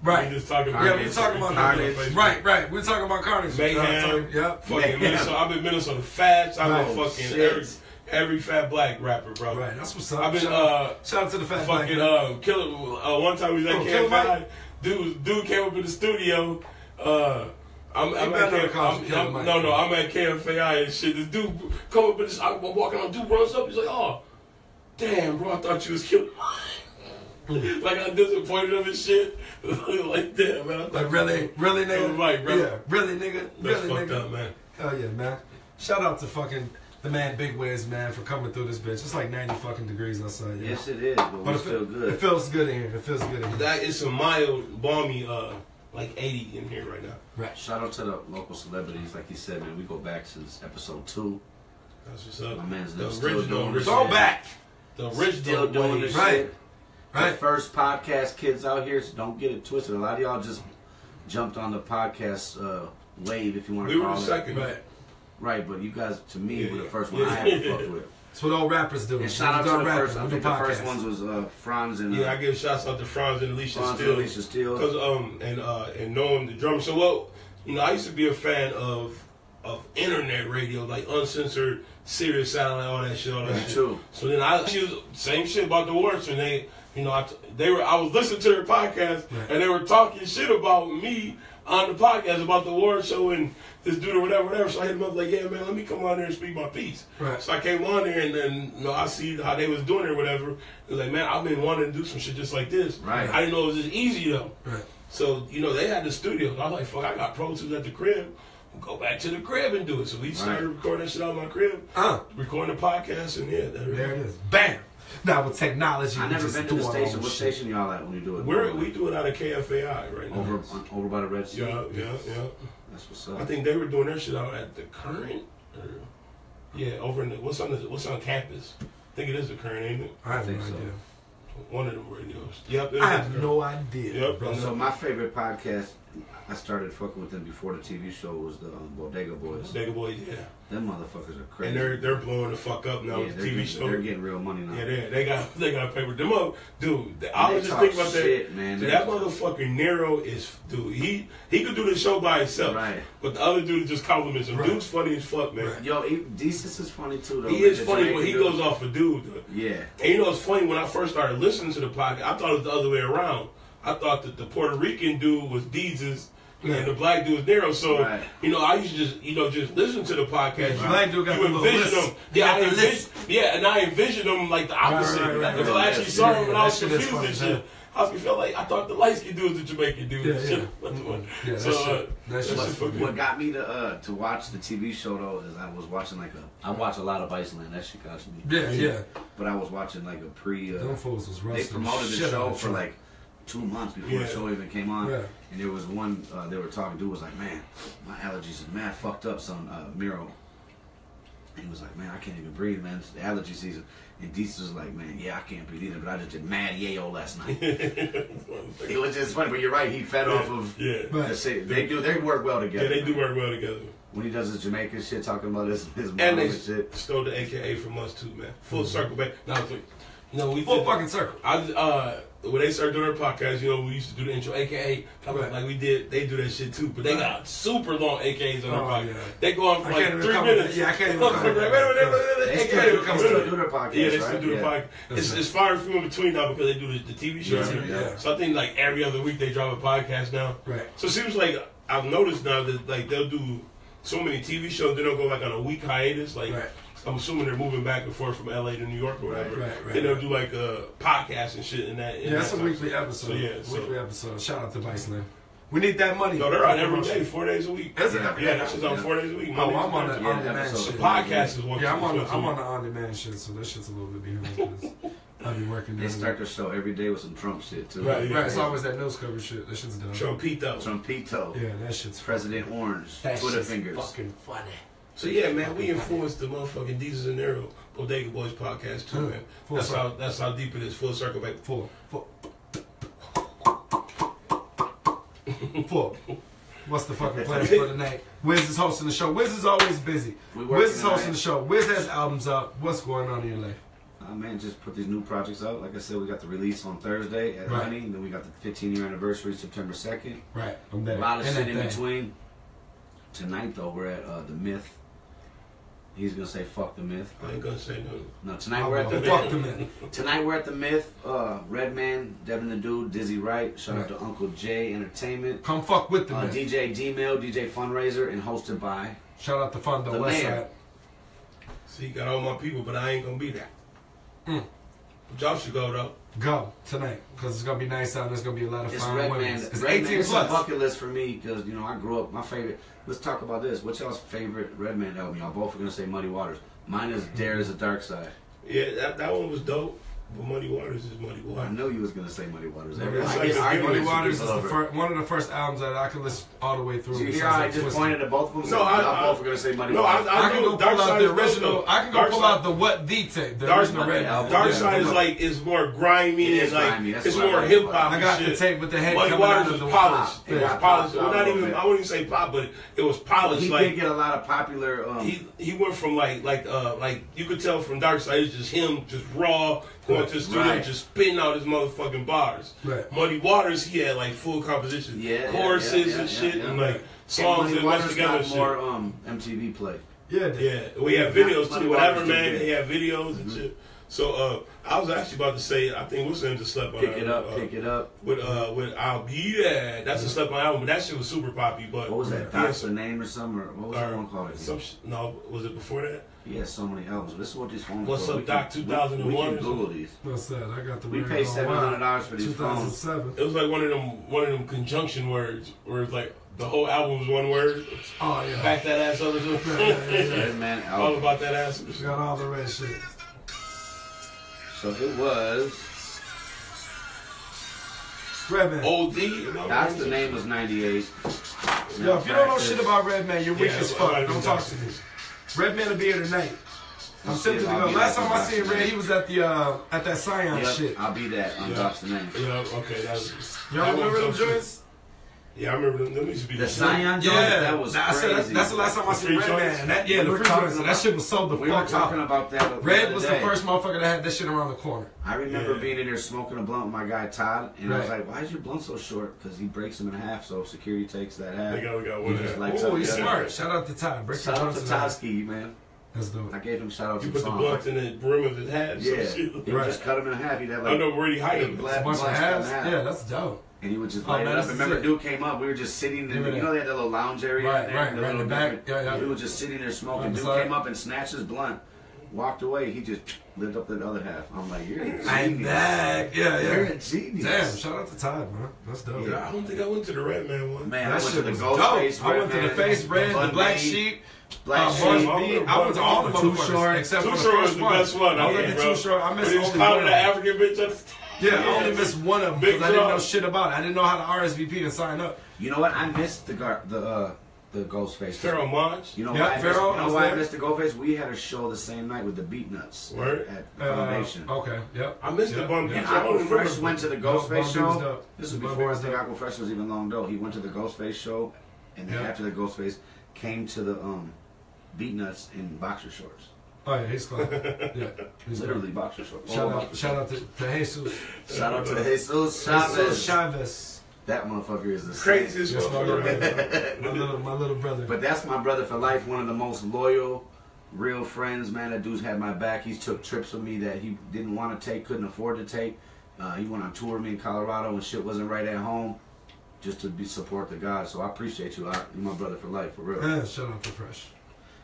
Right. We just talking Yeah, we talking about Carnage. that. Right. We're talking about Carnage. Mayhem. Yep. Fucking Mayhem. Minnesota. I've been Minnesota Fats. I've been Oh, fucking shit. every fat black rapper, bro. Right. That's what's up. I've been shout out to the fat black fucking man. Killer. One time we was at Killer KFI. Dude came up in the studio. I'm at KFI and shit. This dude come up in this. I'm walking on, dude runs up. He's like, oh, damn, bro, I thought you was killing mine. Like, I'm disappointed of his shit. Like, damn, man. Like, really, nigga? Right, bro. Yeah, really, nigga? That's Really, fucked nigga? up, man. Hell yeah, man. Shout out to fucking the man Big Wiz, man, for coming through this bitch. It's like 90 fucking degrees outside. Yeah. Yes, it is, but it feels good. It feels good in here. It feels good in here. That is some mild, balmy, like 80 in here right now. Right. Shout out to the local celebrities, like you said, man. We go back since episode 2. That's what's up. My man's the still original. doing this Go shit. back. The original. Still doing this Right. shit. Right. The first podcast kids out here, so don't get it twisted. A lot of y'all just jumped on the podcast wave, if you want to We were call the it. second. Right. Right, but you guys, to me, Yeah, were the yeah. first one I had to fuck with. That's what all rappers do. And shout out to the rapping. first. I We think do the first podcasts. ones was Franz and Yeah, I give shouts out to Franz and Alicia Franz and Steele. Alicia Steele. Because and knowing the drummer. So well, you know, I used to be a fan of internet radio, like uncensored, Sirius satellite, all that shit, Yeah, true. So then she was same shit about the Warts, and they, you know, I was listening to their podcast, Right. and they were talking shit about me on the podcast about the award show and this dude or whatever. So I hit him up like, yeah, man, let me come on there and speak my piece. Right. So I came on there and then, you know, I see how they was doing it or whatever. It was like, man, I've been wanting to do some shit just like this. Right. I didn't know it was this easy though. Right. So, you know, they had the studio. I was like, fuck, I got Pro Tools at the crib. We'll go back to the crib and do it. So we started recording that shit out of my crib, recording the podcast, and yeah, there it is. Bam. Now with technology, I we never just been to the do our station. own What shit. station y'all at when you do it? we do it out of KFAI right now. over by the Red Sea. Yeah. That's what's up. I think they were doing their shit out at the Current. Over in the what's on campus. I think it is the Current, ain't it? I have no think so. idea. One of them radios. Yep. I have no idea. Yep. Bro. So my favorite podcast, I started fucking with them before the TV show, was the Bodega Boys. Bodega Boys, yeah. Them motherfuckers are crazy. And they're blowing the fuck up now with the TV show. They're getting real money now. Yeah, they got paper. Them up, dude. I They was just talk thinking about shit, that. man. Dude, that motherfucker Nero is, dude. He could do the show by himself, Right. But the other dude just compliments him. Right. Dude's funny as fuck, man. Right. Yo, Desus is funny too, though. He man. is The funny when Jamaican he dude. goes off a dude. Yeah. And you know it's funny, when I first started listening to the podcast, I thought it was the other way around. I thought that the Puerto Rican dude was Deezus and the black dude was Nero. So, Right. you know, I used to just listen to the podcast. The black dude got You the little envision list. him. He got the list. And I envisioned him like the opposite. Right. Because I actually Yeah, saw him and I was that shit is confused and funny, shit. I was confused, like, I thought the light-skinned dude was the Jamaican dude. Yeah, and yeah. shit. Yeah, So, that shit is fucking- What got me to watch the TV show though is I was watching I watch a lot of Iceland. That shit got me. Yeah. But I was watching like a pre. Them fools was They rusty. promoted the Shit show out of for it. like 2 months before the Yeah. show even came on. Yeah. And there was one they were talking. Dude was like, "Man, my allergies are mad fucked up." Son, Miro. And he was like, "Man, I can't even breathe, man. It's the allergy season." And Desus was like, "Man, yeah, I can't breathe either, but I just did mad yayo last night." It was just funny, but you're right. He fed off of. Yeah. Right. the shit. They work well together. Yeah, they do work well together. When he does his Jamaican shit, talking about his mom And they and shit. stole the AKA from us too, man. Full circle back. Now, you know, we Full did- fucking circle. When they started doing their podcast, you know, we used to do the intro, AKA, Right. like we did. They do that shit too, but they got super long AKAs on their Oh, podcast. yeah. They go on for I like can't even 3 come minutes. with that. Yeah, I can't even Wait, come with that. They AKA. still do their podcast, Yeah, they right? still do the Yeah. podcast. That's It's far and few in between now because they do the TV show. Yeah. So I think like every other week they drop a podcast now. Right. So it seems like I've noticed now that like they'll do so many TV shows, then they'll go like on a week hiatus. Like Right. I'm assuming they're moving back and forth from LA to New York or whatever. Right. Then they'll do like a podcast and shit in that. Yeah, that's a weekly episode. So, yeah, so- Weekly episode. Shout out to Viceland. We need that money. No, they're on every day, 4 days a week. Is it every Yeah, day? that shit's on 4 days a week. Oh, Monday I'm to on the Thursday. on-demand episode. shit. The podcast is one. Yeah, I'm on the two, on-demand shit, so that shit's a little bit behind. 'Cause I be working. They during start the- the show every day with some Trump shit too. Right, yeah. Right, it's always that news coverage shit. That shit's done. Trumpito. Trumpito. Yeah, that shit's President Orange. That Twitter shit's fingers. fucking funny. So yeah, man, we influenced the motherfucking Deezus and Nero Bodega Boys podcast too, man. Full That's circle. how deep it is. Full circle back. Full. Full. What's the fucking plans for tonight? Wiz is hosting the show. Wiz is always busy. We working Wiz is hosting tonight. the show. Wiz has albums up. What's going on in your life? Man, just put these new projects out. Like I said, we got the release on Thursday at Right. Honey, and then we got the 15-year anniversary September 2nd. Right, I'm there. A lot of And shit that in thing. between. Tonight, though, we're at the Myth. He's gonna say fuck the Myth. I ain't gonna say nothing. No, tonight we're at the Fuck Myth. the man. Tonight we're at the Myth. Redman, Devin the Dude, Dizzy Wright. Shout out Right. to Uncle Jay Entertainment. Come fuck with the man. DJ D-Mail, DJ Fundraiser, and hosted by. Shout out to Fondo The West mayor. Side. See, got all my people, but I ain't gonna be there. Y'all should go though. Go tonight because it's gonna be nice out. And there's gonna be a lot of It's fine Redman. women. It's Redman. 18 It's a plus. bucket list for me because you know I grew up. My favorite. Let's talk about this. What's y'all's favorite Redman album? Y'all both are gonna say Muddy Waters. Mine is Dare Is a Dark Side. Yeah, that one was dope. But Muddy Waters is Muddy I Waters. know you was gonna say Muddy Waters. Yeah, I it's get like arguments Muddy with Waters is people the over it. one of the first albums that I can listen all the way through. So you hear besides how I like just Twisted. pointed at both of them? No, So I- y'all both are gonna say Muddy No, Waters. I can know go Dark pull out Side the is dope, original. though. I can go Dark pull Side- out the what the tape. The Dark original Side Red. album. Dark Yeah, Side is but- like is more grimy It and is like grimy, that's it's what I more like hip about hop. I got and the shit. tape with the head Muddy coming Waters out was of the polished. It It was got polished. popped Well, out a not little even. bit. I wouldn't even say pop, but it was polished. He like did get a lot of popular. he went from like you could tell from Dark Side it's just him just raw going to the studio Right. just spitting out his motherfucking bars. Right. Muddy Waters he had like full composition, choruses and shit and like songs Muddy that went Waters together. got And more MTV play. Yeah, yeah, we had videos Muddy too. Waters Whatever, did man. good. He had videos and shit. So I was actually about to say I think Wilson just slept on Pick it up, pick it up. with I'll Be There. That's a slept on album, but that shit was super poppy. But What was that? he had Doc's the name or something? Or what was that one called? No, was it before that? He has so many albums. This is what these phones. What's for. up, We Doc, can- 2001 We or can something? Google these. What's that? I got the. We Red paid on $700 for these phones. 2007. It was like one of them conjunction words where it's like the whole album was one word. Oh yeah. Back that ass up or something. Redman All album. about that ass. Got all the red shit. So it was. Redman. OD. That's the name was 98. Yo, if you don't know shit about Redman, you're weak Yeah, as I fuck. might Don't be talk done. to me. Redman will be here tonight. I'm I'll simply see to if I'll go. be Last that time I on seen Doc's Red, he was at the at that Scion Yep, shit. I'll be that on Yeah. Doc's the name. Yeah, okay. That was, Y'all that remember them was dope joints? Yeah, I remember them. Them used to be The shit. Scion joint, that was I said crazy. that's the last time I The seen free Redman. joints? And that, We the were free talking joints. That about- shit was so the We were fuck talking up. about that. the Red other was the day. first motherfucker that had that shit around the corner. I remember Yeah. being in there smoking a blunt with my guy Todd, and I was Right. like, "Why is your blunt so short?" Because he breaks them in half, so security takes that half. We got He one just there. likes Oh, up he's the other. smart. Shout out to Todd. Break Shout your out to blunts in half. Toski, man. That's dope. I gave him shout out You to put the blunts in the brim of his hat. Yeah, Some shit. he would just cut him in half. He'd have I like don't know where he hide eight them. black A bunch blunts of cut in halves. half. Yeah, that's dope. And he would just Oh, light man, it up. this is Remember, it. dude came up. We were just sitting in Remember the, you that. know, they had that little lounge area Right, in there. right, the right in little the back. different- Yeah, yeah. We were just sitting there smoking. I'm Dude sorry. came up and snatched his blunt, walked away. He just lit up the other half. I'm like, you're a genius. I'm back. Yeah, You're yeah. a genius. Damn, shout out to Todd, man. That's dope. Yeah, I don't think I went to the Redman one. Man, I That went to shit the was Ghost dope. Face. I went to the Face Red, the Black Sheep, Black Bun Sheep. B. I went to all the Too motherfuckers Short. except Too for the Short was first the one. best one. I was I at the think, Too Short. I When missed he was only calling one. the African bitch. Yeah, I only missed one of them Big because I didn't know drop. shit about it. I didn't know how to RSVP and sign up. You know what? I missed the Ghost Face. Pharaoh Monch. You know Yeah, why? Pharaoh, I was I there. missed the Ghost Face? We had a show the same night with the Beat Nuts Word. at Foundation. Okay, yep. I missed the Bun B. And I don't Aqua Fresh remember. went to the Ghost Bun Face B was show. dope. This was Bun B before I was think dope. Aqua Fresh was even long though. He went to the Ghost Face show, and then Yeah. after the Ghost Face, came to the Beat Nuts in boxer shorts. Oh yeah, he's cool. Yeah, he's Literally boxer shorts. Shout All out, boxer shout shorts. out to Jesus. Shout out to Jesus Jesus Chavez. Chavez. That motherfucker is the Craziest Yes, my motherfucker. my little brother. But that's my brother for life. One of the most loyal, real friends, man. That dude's had my back. He's took trips with me that he didn't want to take, couldn't afford to take. He went on tour with me in Colorado when shit wasn't right at home, just to support the God. So I appreciate you. You're my brother for life, for real. Yeah, shout out to Fresh.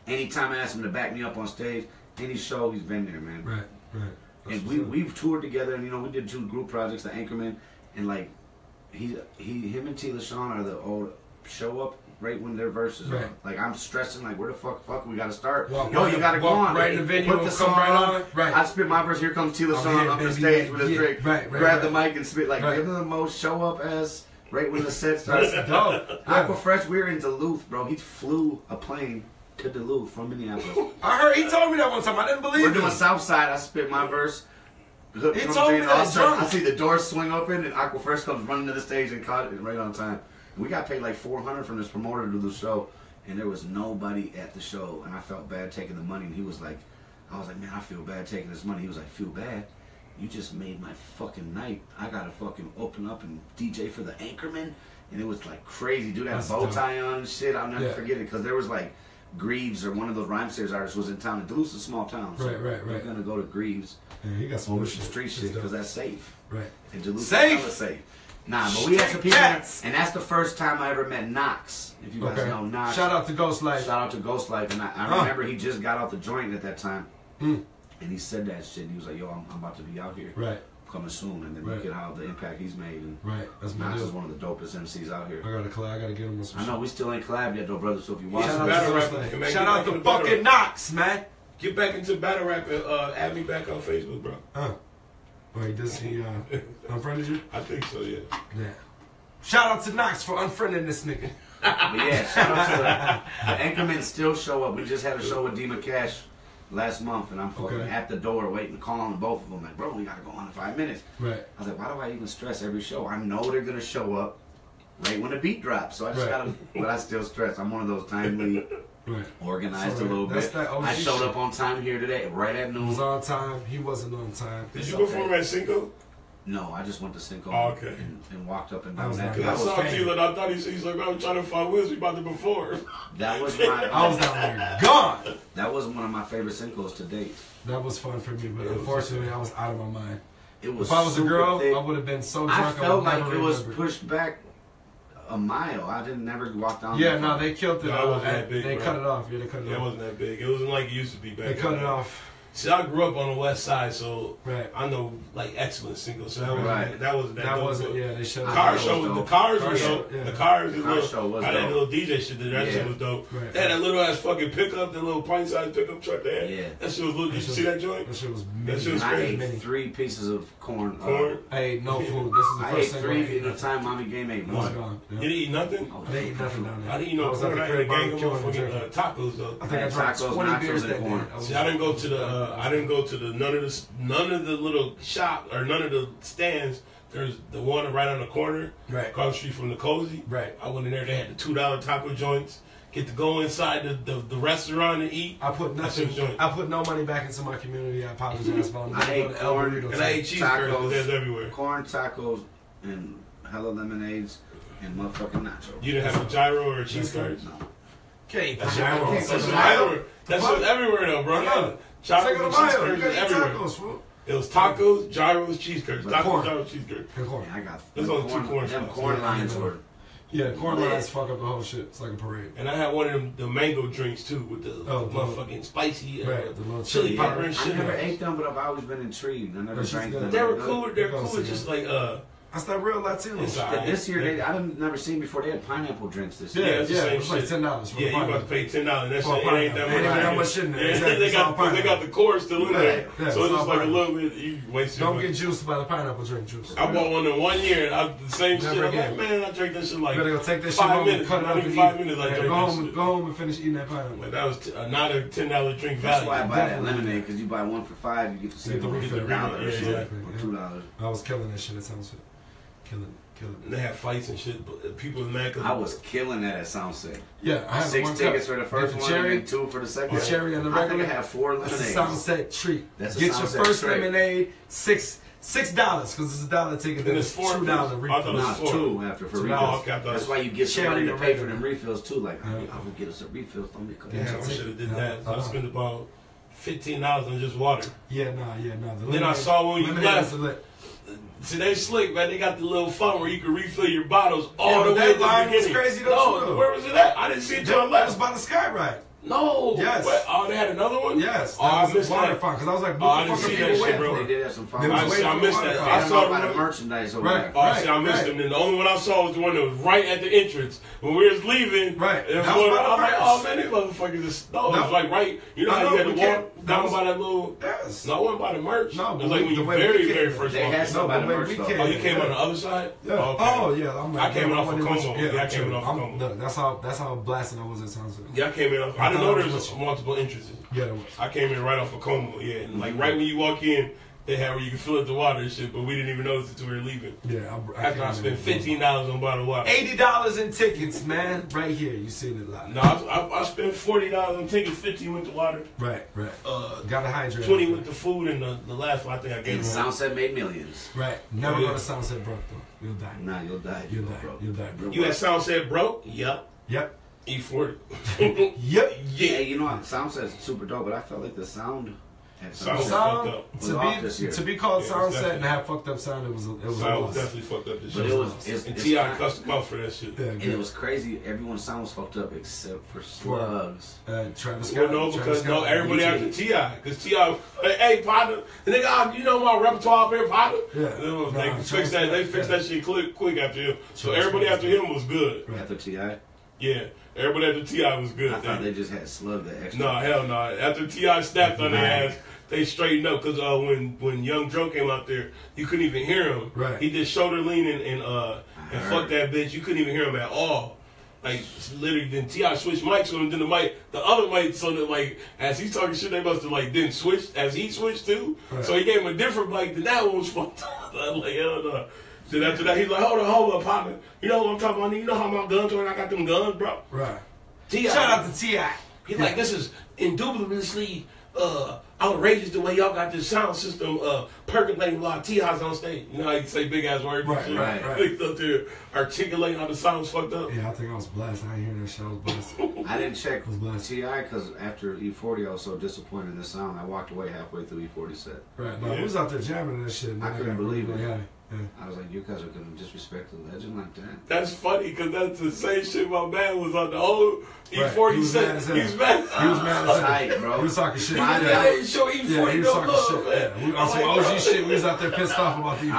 Anytime I ask him to back me up on stage, any show, he's been there, man. Right, right. That's And what's up. we've toured together, and we did 2 group projects, the Anchormen, and like him and T. LaShawn are the old show up right when their verses Right. are. Like I'm stressing, like where the fuck we gotta start? Walk Yo, right- you gotta go walk on. right in the venue Put and the come song right on. on. Right. I spit my verse. Here comes T. I'm LaShawn here, up the baby, stage with his yeah. drink. Right, grab the right. mic and spit. Like Right. give them the most show up as right when the set starts. That's dope. Aqua Yeah. Fresh, we were in Duluth, bro. He flew a plane to Duluth from Minneapolis. I heard he told me that one time. I didn't believe We're it. doing Southside. I spit my verse. Hook He comes told in, me all that of a sudden, drunk. I see the doors swing open and Aqua Fresh comes running to the stage and caught it right on time. We got paid like $400 from this promoter to do the show, and there was nobody at the show, and I felt bad taking the money. And he was like, I was like, man, I feel bad taking this money. He was like, feel bad? You just made my fucking night. I gotta fucking open up and DJ for the Anchormen, and it was like crazy. Dude had a That's bow dope. tie on and shit. I'll never Yeah. forget it because there was like Greaves or one of those Rhyme Series artists was in town. And Duluth's a small town, so Right, right, we're right. gonna go to Greaves Yeah, he got some over good some shit. street shit because that's safe. Right. And Duluth Safe? is hella safe. Nah, but we had some people, Cats. and that's the first time I ever met Knox. If you guys Okay. know Knox. Shout out to Ghost Life. Shout out to Ghost Life, and I Huh. remember he just got out the joint at that time. Mm. And he said that shit, and he was like, yo, I'm about to be out here. Right. Coming soon. And then look at how the impact he's made. And That's my Knox deal. is one of the dopest MCs out here. I gotta get him some I know shit. we still ain't collab yet, though, brother. So if you watch Shout it, out to fucking Knox, man. Get back into battle rap and add me back on Facebook, bro. Wait, does he unfriended you? I think so, yeah. Yeah. Shout out to Knox for unfriending this nigga. but yeah, shout out to the Anchormen still show up. We just had a show with D McCash last month, and I'm fucking at the door waiting to call on both of them. Like, bro, we gotta go on in 5 minutes. Right. I was like, why do I even stress every show? I know they're gonna show up right when the beat drops, so I just gotta. But I still stress. I'm one of those timely, organized a little bit. I showed up on time here today, right at noon. He was on time. He wasn't on time. Did you perform at Cinco? No, I just went to Cinco and walked up and down that. I saw T-Lin, I thought he's like, I'm trying to find Wiz, we about to perform. That was my. I was down there gone. That was one of my favorite Cincos to date. That was fun for me, but unfortunately, I was out of my mind. It was. If I was a girl, thick. I would have been so drunk. I felt like never it was remembered. pushed back a mile. I didn't never walk down. Yeah, no, they killed it. No, it wasn't that big, they bro. cut it off. Yeah, they cut it off. It wasn't that big. It wasn't like it used to be back then. They cut it off. See, I grew up on the west side, so Right. I know like excellent singles. So Right. that wasn't that That dope, wasn't. but Yeah, they showed. the car That show was was the dope. cars Car were show, dope. yeah. The cars, The car show was had that dope. little DJ shit. That Yeah. shit was dope. Right. They had that little ass fucking pickup, that little pint sized pickup truck they had. Yeah. That shit was little. Did you see that joint? That shit was That mini. shit was And I crazy. ate 3 pieces of corn. Corn? I ate no food. This is the I ate first thing 3 I ate. in the time mommy game ate I was 1. gone. You Yeah. didn't eat nothing? Oh, I didn't eat nothing down there. I didn't eat no was at corn. the I had a crib gang of barbecuing and motherfucking drinking. tacos though. I think I drank Tacos, 20 nachos, beers and that day. corn. See, I didn't go to the none of the little shop or none of the stands. There's the one right on the corner, Right. across the street from the Cozy. Right. I went in there. They had the $2 taco joints. Get to go inside the restaurant and eat. I put That's nothing. a joint. I put no money back into my community. I apologize, but I'm I not ate going to El corn, Burrito. And I ate cheeseburgers. Tacos. There's everywhere. Corn tacos and hella lemonades and motherfucking nachos. You didn't have a gyro or a cheese curd? No. Can't That's eat gyro. That's That's everywhere. That's everywhere though, bro. Yeah. Gyros Take it and to cheese Mayo. You curds gotta is eat everywhere. tacos, fool. It was tacos, gyros, cheese curds. But Tacos, corn. gyros, cheese curds. And corn. Yeah, I got There's only 2 corn Them spots. corn Yeah, lines yeah. were. Yeah, corn Yeah. lines fuck up the whole shit. It's like a parade. And I had one of them, the mango drinks too, with the motherfucking spicy Right, the little chili chili pepper powder. and I shit. never ate them, but I've always been intrigued. I never That's drank just them. good. They were cool. They're Go cool. see Just them. like That's that real Latino It's shit. alright. This year, I've never seen before. They had pineapple drinks this Yeah, year. it's the yeah, same it was like shit. $10 for yeah, the you about to pineapple. pay $10. That For a shit it ain't that pineapple. much. Ain't even that much in there. Yeah, Exactly. they It's all got they got pineapple. the core still in there, Yeah, so it's it's all just like a pineapple. little bit. You waste your Don't money. get juiced by the pineapple drink juice. I bought one in 1 year. The same Never shit. I'm again. like, man, I drank that shit like You better go take that shit 5 home and minutes. cut it Not up even and 5 eat. minutes. I Yeah, drank go that home, shit. go home and finish eating that pineapple. Like, that was not a $10 drink That's value. why I buy that Definitely. lemonade, because you buy 1 for $5, you get the You get the second one refill. for $1 Yeah, or so, exactly. or $2. I was killing that shit. That sounds good. Killing it. And they had fights and shit, but people was mad because I was killing that at SOUNDset. Yeah, I have 6 one tickets cup. for the first Get one, cherry, and 2 for the second. the cherry and the I think regular. I have 4 That's a lemonades. SOUNDset treat. That's a Get your SOUNDset first treat. lemonade, $6 because it's $1 ticket. And Then it's it's $4. $2 I thought refill. it was No, it's 2 after for $2. refills. Okay, I thought That's it why you get somebody cherry to and pay for regular. them refills too. Like, Yeah. I will get us a refill. Don't make Yeah, I should have did Yeah. that. So I spent about $15 on just water. Yeah, nah. The Then I saw when you lemonade left. is the lit. See, they slick, man. They got the little fun where you can refill your bottles all Yeah, the but way that to the line was beginning. crazy though, No, too. where was it at? I didn't see it till I That was left. by the Sky Ride. No. Yes. What? Oh, they had another one? Yes. Oh, I That was missed water that. fun because I was like, Oh, I what the didn't fuck are see people that shit, waiting bro. for? They did have some fun. They was waiting I for missed the that. water I fun. saw by the the merchandise over Right. there. Oh, see, I missed Right. them. Then the only one I saw was the one that was right at the entrance. When we was leaving, Right. it was That was one, by the I was like, merch. oh man, these motherfuckers is, no, it No. was like right, you know I how know, you had we to can't- walk that down was- by that little, Yes. no, it wasn't by the merch. No, it was but like we- when the you way we very, came- very first They walked. had in. some No, by but the when merch we though. came- Oh, you came on the other side? Yeah. Oh, okay. Oh yeah, I'm like, I came in off wasn't of much- Como. Yeah, I came in off of I'm- Como. look, that's how blasted I was at Sunset. Yeah, I came in off. I didn't know there was multiple entrances. Yeah, there was. I came in right off of Como, yeah. And like right when you walk in, they had where you can fill up the water and shit, but we didn't even notice it until we were leaving. Yeah, After I spent $15 on bottled water. $80 in tickets, man. Right here, you seen it live. No, I spent $40 on tickets, 15 with the water, Right. Gotta hydrate. 20 with the food, and the last one I think I gave And them. SOUNDset made millions. Right. Never Oh, go yeah. to Sunset broke though. You'll die. Nah, you'll die. You'll go die. broke. You'll die, bro. You at SOUNDset broke? Yep. Yep. E40. Yep. Yeah, you know, SOUNDset's super dope, but I felt like the sound Sound Sound fucked up. to be called Yeah, SOUNDset and have fucked up sound, it was a Sound loss. definitely fucked up this But shit. And T.I. cussed him out for that shit. Yeah, And it was crazy. Everyone's sound was fucked up except for Slugs. Travis Well, Scott. no, because Scott, everybody BT. after T.I. Because T.I. Hey, partner, and they got, you know my repertoire up here, partner. Yeah. They fixed that. They fixed that shit quick after him. So everybody after him was good. After T.I.? Yeah, everybody after T.I. was good. I thought they just had Slug that extra. No, hell no. After T.I. snapped on their ass, they straightened up. Because when Young Joe came out there, you couldn't even hear him. Right. He did shoulder leaning and fuck that bitch. You couldn't even hear him at all. Like, literally, then T.I. switched mics on him, then the other mic, so that, like, as he's talking shit, they must have, like, didn't switch, as he switched too. Right. So he gave him a different mic, then that one was fucked up. I'm like, hell no. Then after that, he's like, hold on, partner. You know what I'm talking about? You know how my guns are? I got them guns, bro. Right. T.I. Shout out to T.I. He's like, this is indubitably outrageous the way y'all got this sound system percolating while T.I.'s on stage. You know how you say big ass words? Right, and shit? right. He's up there articulating how the sound's fucked up. Yeah, I think I was blessed. I ain't hear that shit. I was blessed. I didn't check Was blessed. T.I. because after E40 I was so disappointed in the sound. I walked away halfway through E40 set. Right. No, we was out there jamming that shit. I couldn't believe it. Yeah. I was like, you guys are going to disrespect the legend like that? That's funny because that's the same shit my man was on the whole E40 Right. He was set. mad as hell. He was mad. He was mad as hell. Tight, bro. He was talking shit. My I Yeah. didn't show E40 Yeah, he was no talking love, shit. man. Yeah. We, on I'm some like, OG shit, we was out there pissed off about the E40.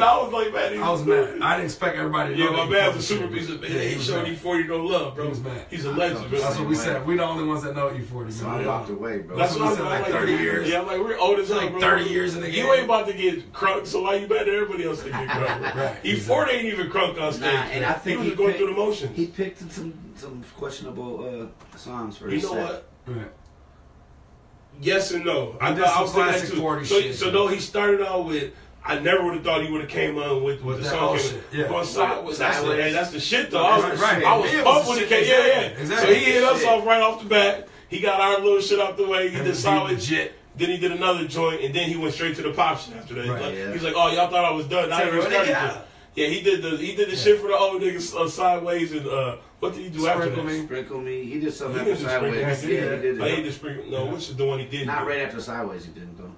I was like, man. I was mad. I didn't expect everybody to Yeah, know my that man's a E40 super shit. piece of man. Yeah, He was showed mad. E40 no love, bro. He was mad. He's a legend, bro. That's what we said. We the only ones that know E40. So I Man. walked away, bro. That's what we I'm said, saying. like 30 years. Yeah, I'm like, we're old as hell, Like bro. 30 years in the game. You ain't about to get crunked, so why you mad at everybody else to get crunked? Right. E40 ain't even crunked on stage. Nah, and I think he was just going through the motions. He picked some questionable songs for You his know set. what? Right. Yes and no. I did thought I some was saying that classic too. 40 So, shit, so man. though he started out with, I never would have thought he would have came on with the that song. old came- shit, yeah. Going sideways. Sideways. That's the shit though. I was, Right, I was right. pumped when he came. Yeah, yeah. Exactly. So he hit us Shit. off right off the bat. He got our little shit out the way. He And did he sideways. legit. Then he did another joint, and then he went straight to the pop shit after that. Right, Like, yeah. He's like, "Oh, y'all thought I was done? I Tell even me what they started got. this." Yeah, he did the shit for the old niggas sideways, and what did he do after Sprinkle that? Me. Sprinkle Me. He did something He after did the Sprinkle Sideways. Me. Yeah, he did I it. hate the sprinkle. No, which is the one he didn't? Not do? right after Sideways, he didn't though.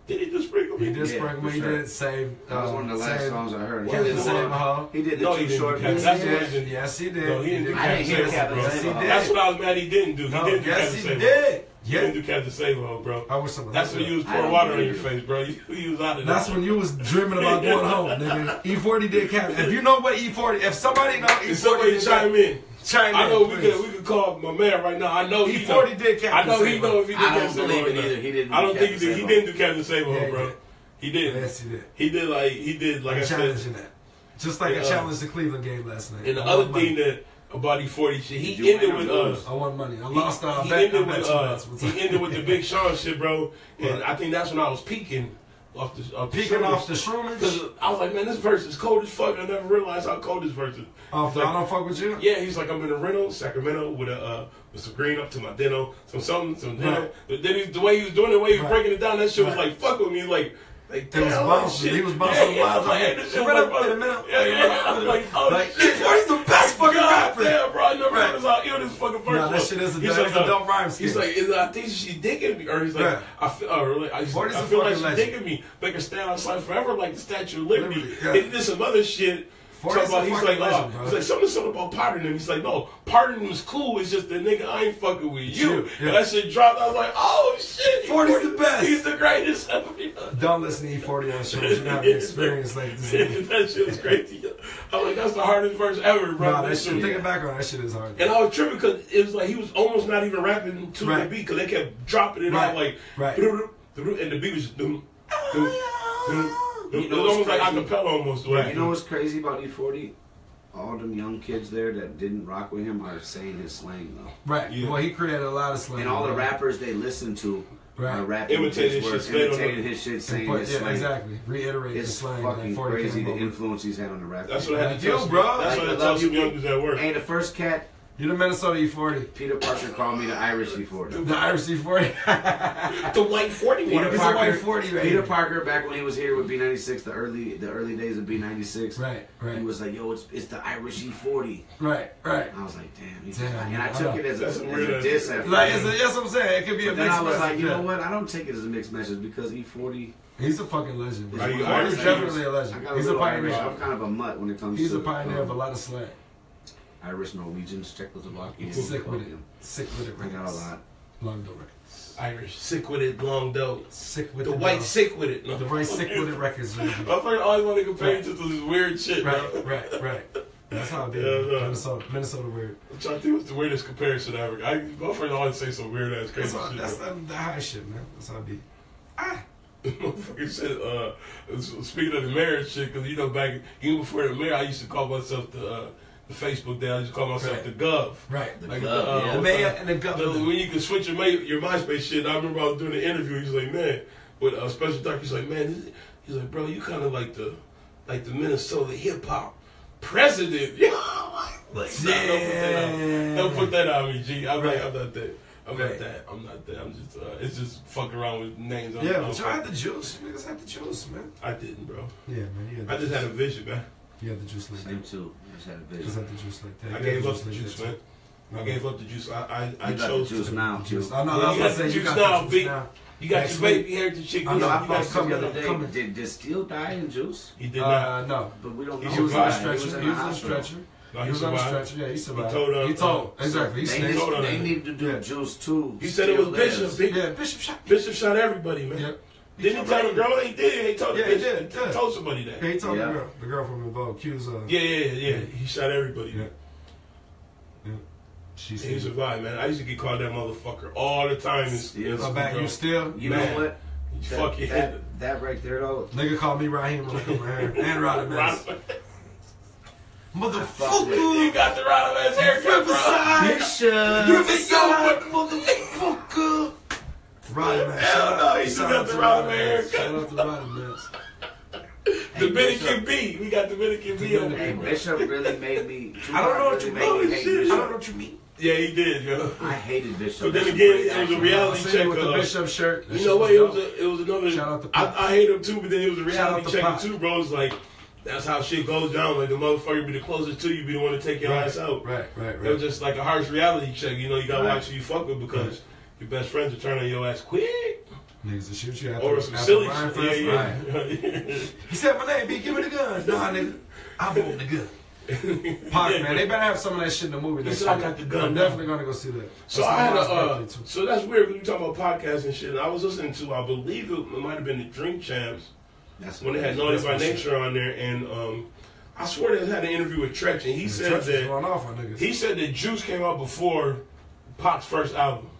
Did he do Sprinkle Me? He did Yeah, Sprinkle Me. for He sure. did Save. That was one of the last Save- songs I heard. What He is did the the Save one? Ho. He did the No, Too he didn't. Short. That's Yes, the he one did. he did. Yes, he did. No, he didn't do I didn't hear Captain Captain Save, Yes, he Save. did. That's what I was mad he didn't do. He No, didn't do yes, Captain he Save. did. He didn't do Captain Save, bro. I wish someone. That's when you was I pouring don't water on believe your you. face, bro. You was out of That's there. when you was dreaming about going home, nigga. E40 did cap. If you know what E40, if somebody know If E40 somebody did chime in. chime in. I know we please. could call my man right now. I know he know. E40 did Captain I know he Save. know if he did I don't Captain Save believe or it not. either. He didn't I don't do think he Captain did. He Save. didn't do Captain Save, Yeah, bro. He did. Yes, he did. He did like I I'm said. challenging that. Just like I Yeah. challenged the Cleveland game last night. And the I other won thing money. that about E40 shit, he Did you ended win with or lose? I won money. I lost. I he bet ended two bets. with he ended with the Big Sean shit, bro. And Right. I think that's when I was peaking off the Peeking off the because shroomage. I was like, man, this verse is cold as fuck. I never realized how cold this verse is. Off the Like, I don't fuck with you. yeah, he's like, I'm in a rental, Sacramento, with some green up to my dental, some dental. Right. But then the way he was doing it, the way he was Right. breaking it down, that shit was Right. like, fuck with me, like It was damn, bouncing. shit. He was bouncing yeah, wild. yeah, Like, like, this shit wait was up, like, wait a minute. yeah. I was like, oh, Like, shit. E40's the best fucking rapper. Yeah, bro, I never Right. realized how ill this fucking verse Nah, that was. shit is a He's it's a dope rhyme He's scheme. like, I think she's digging me, or he's like, Right. I feel, I Forty's feel a like fucking she's legend. digging me. Make her stand outside forever like the Statue of Liberty. Liberty, yeah. And he did some other shit. Forty's Talking a about, fucking legend, bro. he's like, something about pardoning him. He's like, no, pardoning was cool. It's just the nigga, I ain't fucking with you. Yeah. And that shit dropped. I was like, oh shit. 40's the best. He's the greatest ever. Don't listen to E40 on shows. You have an experience like this. That shit was crazy. I'm like, that's the hardest verse ever, bro. Nah, that That shit. shit- Thinking back on that shit is hard. And I was tripping because it was like he was almost not even rapping to Right. the beat because they kept dropping it Right. out like, Right. and the beat was just doom, doom, doom. You It know was almost what's like crazy? acapella almost. the way You it know was. what's crazy about E40? All them young kids there that didn't rock with him are saying his slang though. Right. Yeah. Well, he created a lot of slang. And all the bro. rappers they listen to Right. are rapping Imitating his words, shit, straight on imitating the- his shit, And saying put- his yeah, slang. exactly. Reiterate the It's slang. fucking that 40 crazy came the up with. influence he's had on the rap. That's game. what I had to Yo, tell bro. some. That's what I I had to tell love some you. youngsters at work. Hey, the first cat You're the Minnesota E40. Peter Parker called me the Irish E40. The Irish E40. The white 40 one. He's a white 40, right? Peter Parker, back when he was here with B96, the early days of B96. Right. He was like, yo, it's the Irish E40. Right. I was like, damn. And I took it as a weird diss at Like, first. that's what I'm saying. It could be a Then mixed I was message. like, you know what? I don't take it as a mixed message because E40. He's a fucking legend. Bro. Are you He's Irish? definitely a I legend. got He's a little pioneer. Irish. I'm kind of a mutt when it comes He's to a pioneer of a lot of slang. Irish, Norwegians, Czechoslovakians. Sick with it. Sick with it. I got a lot. Long dough records. Irish, sick with it, long dough. Sick with The it. white sick with it. No. The white sick with it records. I fucking always want to compare it to this weird shit, bro. Right. That's how it be. Minnesota weird. I'm trying to think what's the weirdest comparison ever. My friend always say some weird ass crazy shit. That's the high shit, man. That's how it be. Motherfucker said, speaking of the marriage shit, because you know, back even before the marriage, I used to call myself the Facebook day. I used to call myself the Gov. Right. The Like Gov, The mayor and the governor. when you can switch your MySpace shit. I remember I was doing the interview. He's like, man, with a special doctor. He's like, man, he's like, bro, you kind of like the Minnesota hip hop president. Yeah. Don't put that on me, G. I'm not that. I'm not that. I'm just, it's just fucking around with names. Yeah, but you had the juice. You niggas had the juice, man. I didn't, bro. Yeah, man. I just had a vision, man. You had the juice like Same that. too. I just had a Just vision. had the juice like that. I You gave had up the like juice, that, man. too. I gave up the juice. I You got chose the juice to. now, Juice. too. I know. Yeah, I was you gonna got say the you juice got now, the juice big. now. You got Next your week. baby heritage chick. I You know, got I the posted The coming. other day, did Steele die in juice? He did not. No. But we don't know. He was on a He was stretcher. in He the was on a hospital. stretcher. No, He was on a survived. stretcher. Yeah, he survived. He told Exactly. He They snitched. told they him. need to do Yeah. juice too. He said it was Steele Bishop. lives. Big- Bishop shot. Bishop shot everybody, man. Yep. Didn't he tell the girl? He did. He told the Yeah, he bitch. did, yeah. He told somebody that. Yeah, he told Yeah. the girl from the vote, accused of. Yeah. He shot everybody. Yeah. She He said, survived, man. I used to get called that motherfucker all the time. Steele. back, you still? You Man. know what? Fuck yeah. That right there though. Nigga called me Raheem when I come here. And Rodman. Motherfucker. You got the right ass haircut, bro. Bishop. Motherfucker. Rodman. Hell no, he still got the Rodman haircut. Shout out to Rodman. Dominican B. We got Dominican B over Hey, here, bro. Bishop really made me. I don't know what you really mean. made me hate I Bishop. don't know what you mean. Yeah, he did, yo. I hated Bishop. But then Bishop again, great it was a actor. reality I check. with the Bishop shirt. You know what? It was another. Shout out to Pac. I hate him too, but then it was a Shout out reality to check Pac. too, bro. It's like that's how shit goes down. Like the motherfucker be the closest to you, be the one to take your ass out. Right. It was just like a harsh reality check. You know, you gotta Right. watch who you fuck with because your best friends will turn on your ass quick. Niggas to shoot you Or after some silly Ryan shit. first. Yeah. Right. He said my name, B, give me the gun. Nah, nigga. I want the gun. Pac, man, they better have some of that shit in the movie. He next said, I week. got the gun I'm now. definitely gonna go see that. So That's I had my mom's birthday, too. so that's weird when you talk about podcasts and shit. And I was listening to, I believe it might have been the Drink Champs That's when they had what Naughty That's by my shit. Nature on there, and I swear they had an interview with Tretch, and he said Church is that going off on niggas. he said that Juice came out before Pac's first album.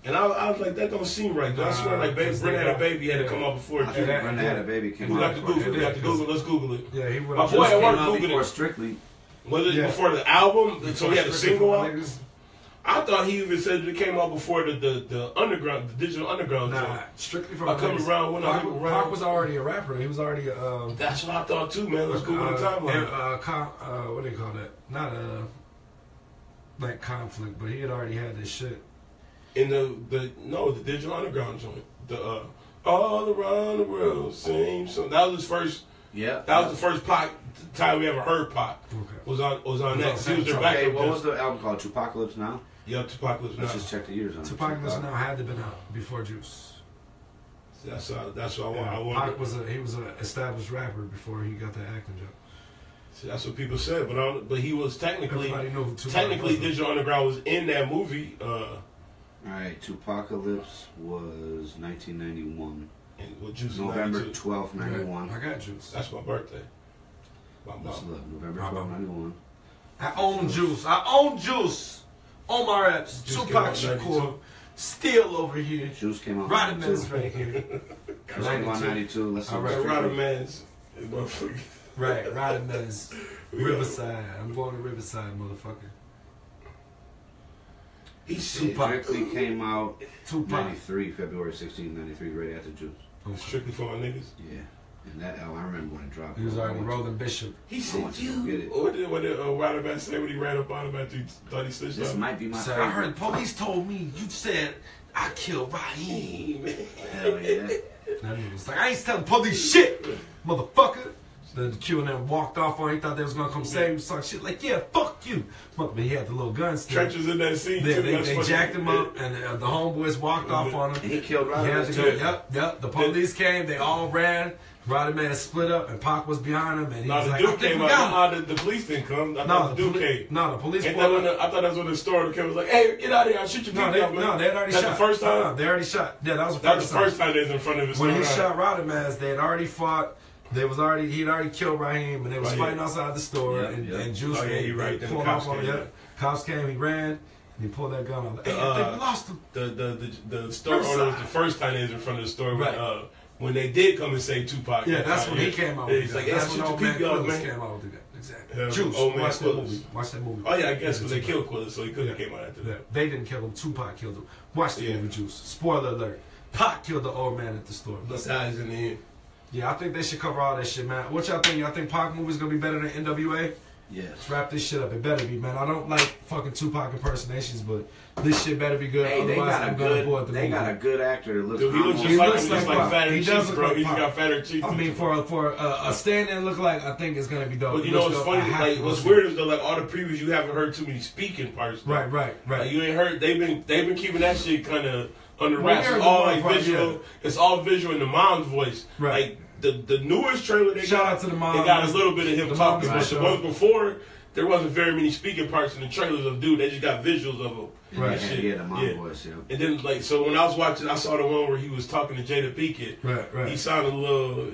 And I was like, that don't seem right. Though. I swear, like, Because Brenda they Had a got- Baby had to yeah. come out before I think Juice. Brenda Had a Baby came We out. got to Google. We got to Google. Let's Google it. Yeah, he went My on boy Juice at came work out Googled before it. Strictly. Was it Yeah. before the album? So he had a single out. Niggas. I thought he even said that it came out before the underground, the digital underground. Nah, joint. strictly from I come niggas. around when I Pac, come around. Pac was already a rapper. He was already That's what I thought too, man. Let's Google the timeline. what do you call that? Not like conflict, but he had already had this shit. In the digital underground joint. The all around the world, same song. That was his first. Yeah. That was the first Pac time we ever heard Pac. Okay. Was on Was that. on He was their Cinco. backup. Okay, what was the album called? Tupacalypse Now? Yep, Tupacalypse Now. Let's just check the years on it. Tupac Now had to been out before Juice. That's what Yeah, I Pac wonder. was an established rapper before he got the acting job. See, that's what people said, but he was technically Everybody knew who Tupac technically was. Digital Underground was in that movie. Alright, Tupacalypse was 1991. And with Juice November 92. 12th, Right. 91. I got Juice. That's my birthday. My Let's mom. look. November My 12th, mom. 91. I own Juice. I own Juice. Omar Epps, Juice came Tupac out in Shakur, 92. Steel over here. Juice came out. Rodman 92. is right here. Juice came out 92. Let's see. All what's right, Strictly. Rodman Man's motherfucker. Right, Rodman's Riverside. I'm going to Riverside, motherfucker. He said Tupac. Strictly came out Tupac. 93, February 16, 93, right after Juice. strictly for my niggas. Yeah. And that album, I remember when it dropped. He was already rolling Bishop. He said, Get it. What did Redman say when he ran up on him after he thought he switched This up? might be my So favorite. I heard police told me you said I killed Raheem. Hell yeah. That nigga was like, I ain't telling police shit, motherfucker. The Q and them walked off on him. He thought they was gonna come save him. Talk shit like, yeah, fuck you. But he had the little gun still. Trench was in that scene Yeah, too. they jacked him up, and the homeboys walked off on him. And he killed He Roddy. had to go. Yep. The police came. They all ran. Roddy Man split up, and Pac was behind him. And he No, was the like, dude I think came we out. got him. The police didn't come. I No, thought the dude came. No, the police. I thought that was when the store came. Was like, hey, get out of here! I'll shoot your No, people off, man. they had already That's shot. the first time. No, they already shot. Yeah, that was the That was first the first time they was in front of his. When he shot Roddy Man, they had already fought. He'd already killed Raheem, and they was Right, fighting outside the store. Yeah, and, yeah. and Juice, Oh, yeah, you're right. Then the pulled cops off on came. him. Cops came, he ran, and he pulled that gun out. Like, hey, I think we lost him. The store owner was the first time they was in front of the store. Right. When they did come and save Tupac. Yeah, that's when he came out with He's the like, gun. yeah, That's shoot when your Old Man people off, Quillis man. came out with the gun. Exactly. Yeah, Juice, Old Man watch that Quillis. movie. Watch that movie. Oh yeah, I guess because they killed Quillis, so he couldn't have came out after Yeah, that. they didn't kill him. Tupac killed him. Watch the Yeah. movie, Juice. Spoiler alert. Pac killed the old man at the store. That's eyes in the end. Yeah, I think they should cover all that shit, man. What y'all think? Y'all think Pac movie's gonna be better than NWA? Yes. Let's wrap this shit up. It better be, man. I don't like fucking Tupac impersonations, but this shit better be good. Hey, they Otherwise, got a I'm gonna board the good. They movie. got a good actor that looks. Dude, he looks almost- just like fatter He cheeks, does look bro. like He just Pac. got fatter cheeks. I mean, for a stand-in look like, I think it's gonna be dope. But you It know looks what's dope. I funny? have Like to what's go weird is though, like all the previews you haven't heard too many speaking parts. Though. Right. Like, you ain't heard. They've been keeping that shit kind of under Well, wraps. yeah, It's the all one like part, visual. yeah. It's all visual in the mom's voice. Right. Like the newest trailer they Shout got. out to the mom. They got a little bit of him The talking, mom but is the right. ones before there wasn't very many speaking parts in the trailers of dude. They just got visuals of him. Right. Yeah, the mom voice. Yeah. And then like so when I was watching, I saw the one where he was talking to Jada Pinkett. Right. He sounded a little.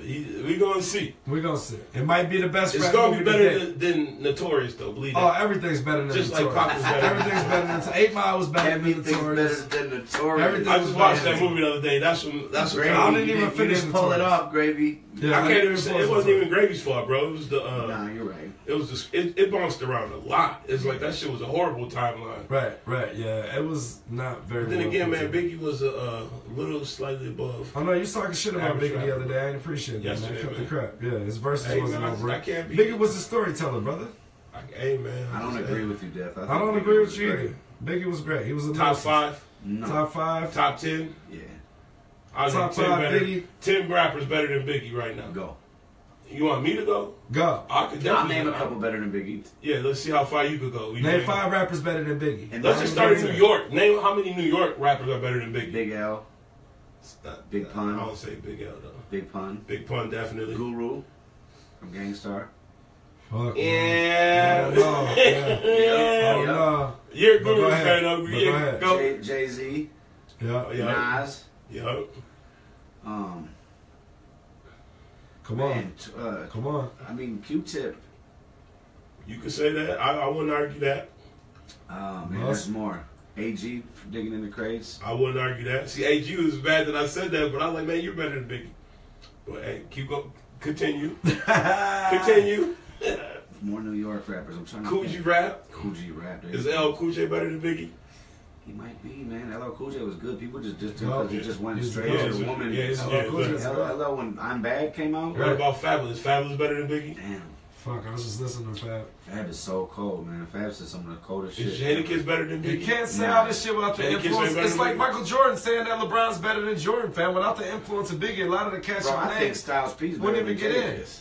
We gonna see. We're gonna see. It might be the best. It's rap gonna be movie better today. than Notorious though. Believe Oh, that. everything's better than Just like Notorious. Pac was better. Everything's better than 8 Mile was better than Everything's Notorious. better than Notorious. Everything I was just watched better. that movie the other day. That's when. Gravy, I didn't you even you finish didn't pull it Notorious. off, Gravy. Yeah, I can't even say it wasn't even Gravy's fault, bro. It was the. Nah, you're right. It was just. It bounced around a lot. It's like that shit was a horrible timeline. Right. Yeah, it was not very. But then well again, man, put together. Biggie was a little slightly above. I know you was talking shit about Average Biggie the rapper. other day. I didn't appreciate that, man. Yesterday, Cut the man. crap. Yeah, his verses Hey, wasn't man, over. I can't be- Biggie was a storyteller, brother. Hey man, I don't agree with you, Def. I don't agree with you either. Biggie was great. He was a Top lyricist. 5, No. Top 5. top 10. Yeah. I Top think 10 5 better. Biggie. 10 rappers better than Biggie right now. Go. You want me to go? Go. I could I'll definitely name a couple better than Biggie. Yeah, let's see how far you could go. Name 5 rappers better than Biggie. And Let's just start in New York. Name how many New York rappers are better than Biggie. Big L, Big Pun. I don't say Big L though. Big Pun, Big Pun definitely. Guru from Gangstar. Fuck, man. Yeah. Oh, no. Yeah. Yeah. Oh, no. You're a But Guru go ahead. fan of But me. go ahead. Go. Jay-Z, Yeah. Yeah. Nas. Yup. Come on. Man, Come on. I mean, Q-Tip. You could say that. I wouldn't argue that. Man, Us? there's more. AG for digging in the crates. I wouldn't argue that. See, AG was bad that I said that, but I was like, man, you're better than Biggie. But hey, keep going. Continue. Continue. More New York rappers. I'm trying to Coogee think. rap. Coogee rap. Is LL Cool J better than Biggie? He might be, man. LL Cool J was good. People just because Well, he just went he's straight good. to the woman. Yeah, it's- LL Cool J's yeah, good. LL when I'm Bad came out. What about Fabulous? Fabulous better than Biggie? Damn. Fuck, I was just listening to Fab. Fab is so cold, man. Fab said some of the coldest Is shit. Jadakiss better than You Biggie? can't say Nah. all this shit without the Jadakiss ain't influence. better It's than like Biggie. Michael Jordan saying that LeBron's better than Jordan, fam. Without the influence of Biggie, a lot of the cats Bro, on I think names. Styles P is better wouldn't than even get in. Jadakiss.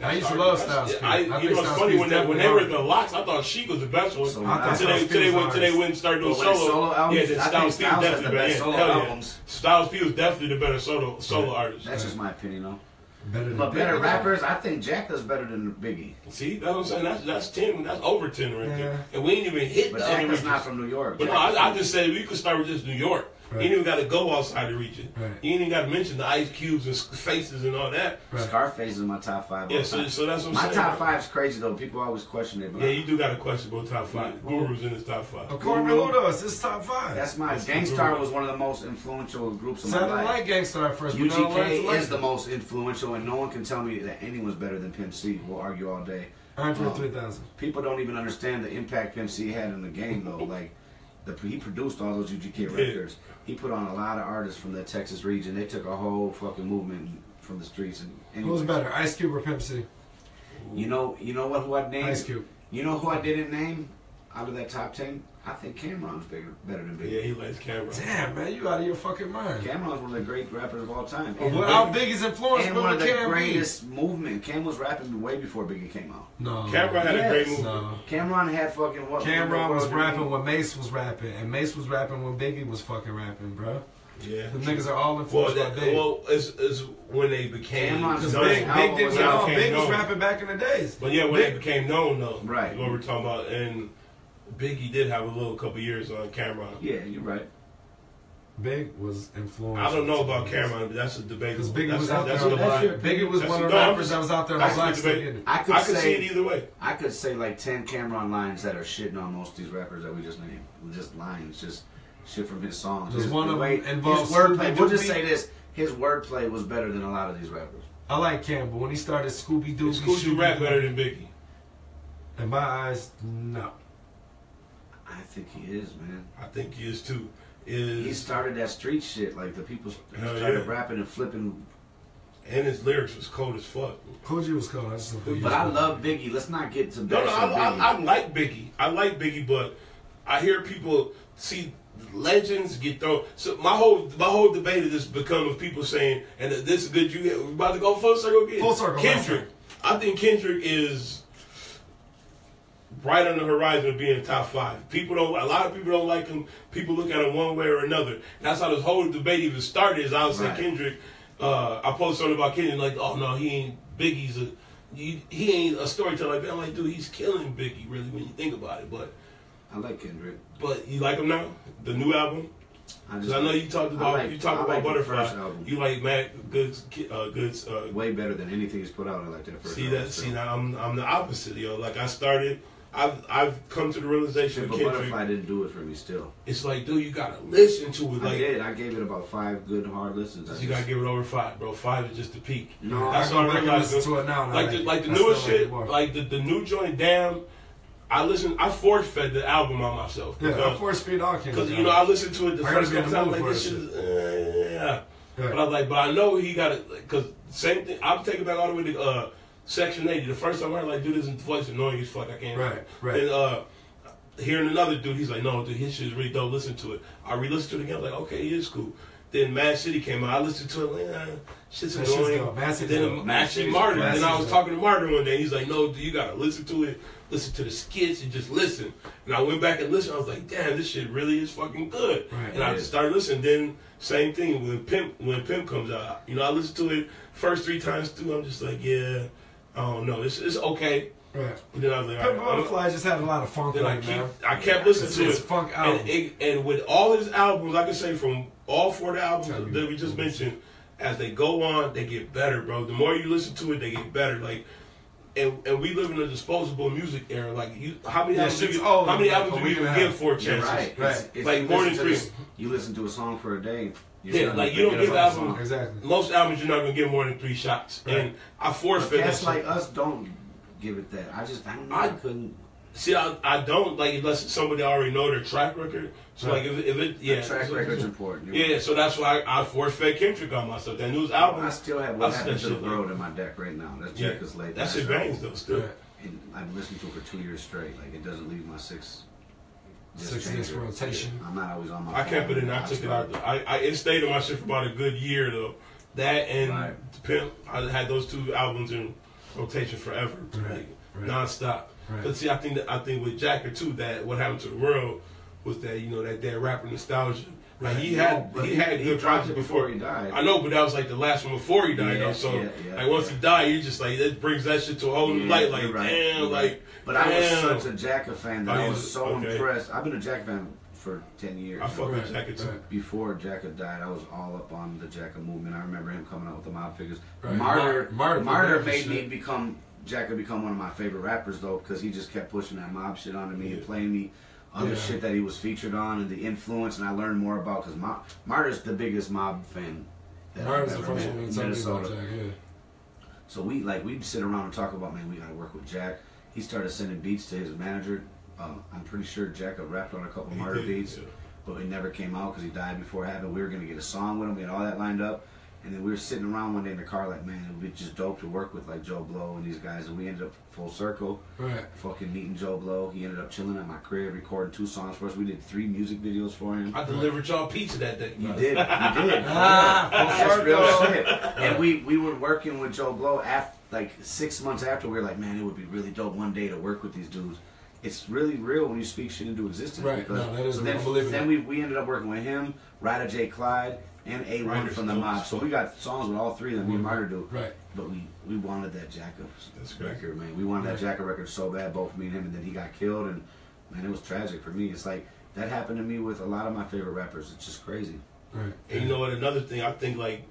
I used to love Styles P. I I you think know, it's Styles funny P when is they were definitely in the locks. I thought Sheik was the best one. So I thought Until Styles P they was went started doing But when solo. albums, Yeah, then I think Styles P was Styles has definitely the better. best solo Hell yeah. albums. Styles P was definitely the better solo artist. That's just my opinion, though. better than But better Biggie. rappers, I think Jacka's better than Biggie. See, that's what I'm saying. That's 10. That's over 10 right Yeah. there. And we ain't even hit But the other Jacka's regions. not from New York. But no, I just said we could start with just New York. Right. You ain't even got to go outside the region. Right. You ain't even got to mention the Ice Cubes and Faces and all that. Right. Scarface is my top 5. Yeah, so that's what I'm my saying. top bro. 5's crazy, though. People always question it. But Yeah, you do got a questionable top 5. Guru's in his top 5. Of course, Meludos, it's top 5. that's my... That's Gangstar cool. was one of the most influential groups of So I my didn't life. like Gangstar at first, but now I learned to UGK like is the it. most influential, and no one can tell me that anyone's better than Pimp C. We'll argue all day. Andre 3000. People don't even understand the impact Pimp C had in the game, though. Like, he produced all those UGK records. He put on a lot of artists from the Texas region. They took a whole fucking movement and from the streets. And Who's better, Ice Cube or Pimp C? You know what? Who I named? Ice Cube. You know who I didn't name out of that top 10? I think Cameron's better than Biggie. Yeah, he likes Cameron. Damn, man, you out of your fucking mind. Cameron's one of the great rappers of all time. How Biggie's influence and one of the greatest movement. Cam was rapping way before Biggie came out. No. Cameron had a great movement. No. Cameron had fucking what? Cameron was rapping when Mace was rapping, and Mace was rapping when Biggie was fucking rapping, bro. Yeah. The niggas are all influenced by Big. Well, it's when they became known. Because Big didn't get on. Big was rapping back in the days. But yeah, when they became known, though. Right. What we're talking about. And Biggie did have a little couple years on Cameron. Yeah, you're right. Big was influenced. I don't know about Cameron, but that's a debate. Because Biggie was out there. Biggie was one of the rappers that was out there on the black stage. I could see it either way. I could say like 10 Cameron lines that are shitting on most of these rappers that we just named. Just lines, just shit from his songs. Just one of them involves his wordplay. We'll just say this: his wordplay was better than a lot of these rappers. I like Cam, but when he started Scooby Doo, Scooby rap better than Biggie. In my eyes, no. I think he is, man. I think he is too. He started that street shit. Like the people started rapping and flipping. And his lyrics was cold as fuck. Koji was cold. But I love Biggie. Let's not get to that. I like Biggie. I like Biggie, but I hear people see legends get thrown. So my whole debate of this becomes people saying, and this is good. We're about to go full circle again. Full circle. Kendrick. I think Kendrick is right on the horizon of being top 5. A lot of people don't like him. People look at him one way or another. And that's how this whole debate even started. Is I was saying Kendrick. I posted something about Kendrick like, oh no, he ain't Biggie's he ain't a storyteller. I'm like, dude, he's killing Biggie really when you think about it. But I like Kendrick. But you like him now? The new album? Because I know you talked about Butterfly. You like Matt Good's way better than anything he's put out. I like that first. See now I'm the opposite, yo. Like I've come to the realization. But Butterfly didn't do it for me. Still, it's like, dude, you gotta listen to it. I did. I gave it about 5 good hard listens. You gotta give it over 5, bro. 5 is just the peak. No, that's what I realized. To it now. Like the newest shit, like the new joint. Damn. I force fed the album on myself. Yeah, I force feed all kids. Because I listened to it the first couple times, like this shit is, yeah. Right. But I was like, but I know he got it, because same thing. I'm taking back all the way to Section 80. The first time I heard, like, dude, this voice annoying as fuck. I can't. Right. And hearing another dude, he's like, no, dude, his shit is really dope. Listen to it. I re-listened to it again. I was like, okay, he is cool. Then Mad City came out. I listened to it, like, shit's annoying. Then actually Martin. Then I was talking to Martin one day. He's like, no, dude, you gotta listen to it. Listen to the skits and just listen. And I went back and listened. I was like, damn, this shit really is fucking good. Right, and I just started listening. Then same thing when Pimp comes out. I listened to it first 3 times too. I'm just like, yeah, I don't know. It's okay. Right. But then I was like, Pimp Butterfly just had a lot of funk on it, man. I kept listening to his funk album. And with all his albums, I can say from all 4 of the albums that we just mentioned, as they go on, they get better, bro. The more you listen to it, they get better. Like, and we live in a disposable music era. Like, how many albums do you even give 4 chances? Right. It's like more than 3. You listen to a song for a day. Yeah, like you don't give albums. Exactly. Most albums you're not gonna get more than 3 shots. Right. And I forfeit. Cats like us don't give it that. I don't know. I couldn't. See, I don't like unless somebody already know their track record. So like if it track record's important. Yeah, so that's why I force-fed Kendrick on myself. That news album. I still have What Happened to the World in my deck right now. That's Jacka's latest. That shit bangs though still. Right. And I've listened to it for 2 years straight. Like it doesn't leave my 6 disc rotation. I'm not always on my phone. I kept it in. I took it out. It stayed on my shit for about a good year though. That and Pimp. I had those 2 albums in rotation forever, nonstop. Right. But see, I think with Jacka too, that What Happened to the World was that that dead rapper nostalgia. Like he had good projects before he died. I know, but that was like the last one before he died. Like once he died, you just like it brings that shit to a whole new light. Like damn, like. But I was such a Jacka fan that I was so impressed. I've been a Jacka fan for 10 years. I fuck with Jacka too. Before Jacka died, I was all up on the Jacka movement. I remember him coming out with the mob figures. Right. Martyr made me become one of my favorite rappers though, because he just kept pushing that mob shit onto me and playing me other shit that he was featured on and the influence, and I learned more about because Martyr's the biggest mob fan. Martyr's the first one to tell me about Jack. Yeah. So we'd sit around and talk about, man, we gotta work with Jack. He started sending beats to his manager. I'm pretty sure Jack rapped on a couple Martyr beats, but it never came out because he died before it happened. We were gonna get a song with him. We had all that lined up. And then we were sitting around one day in the car like, man, it would be just dope to work with like Joe Blow and these guys. And we ended up full circle. Right. Fucking meeting Joe Blow. He ended up chilling at my crib, recording 2 songs for us. We did 3 music videos for him. I delivered y'all pizza that day. You did. Full Real circle. shit. And we were working with Joe Blow after, like 6 months after. We were like, man, it would be really dope one day to work with these dudes. It's really real when you speak shit into existence. Right. Because No, that is then, unbelievable. then we ended up working with him, Ryder J. Clyde, and A1 Ryder's from the dope. Mob. So we got songs with all 3 of them. Me and Ryder do. Right. But we wanted that Jacka That's great. record, man. We wanted that Jacka record so bad, both me and him, and then he got killed, and man, it was tragic for me. It's like that happened to me with a lot of my favorite rappers. It's just crazy. Right. And you know what? Another thing, I think like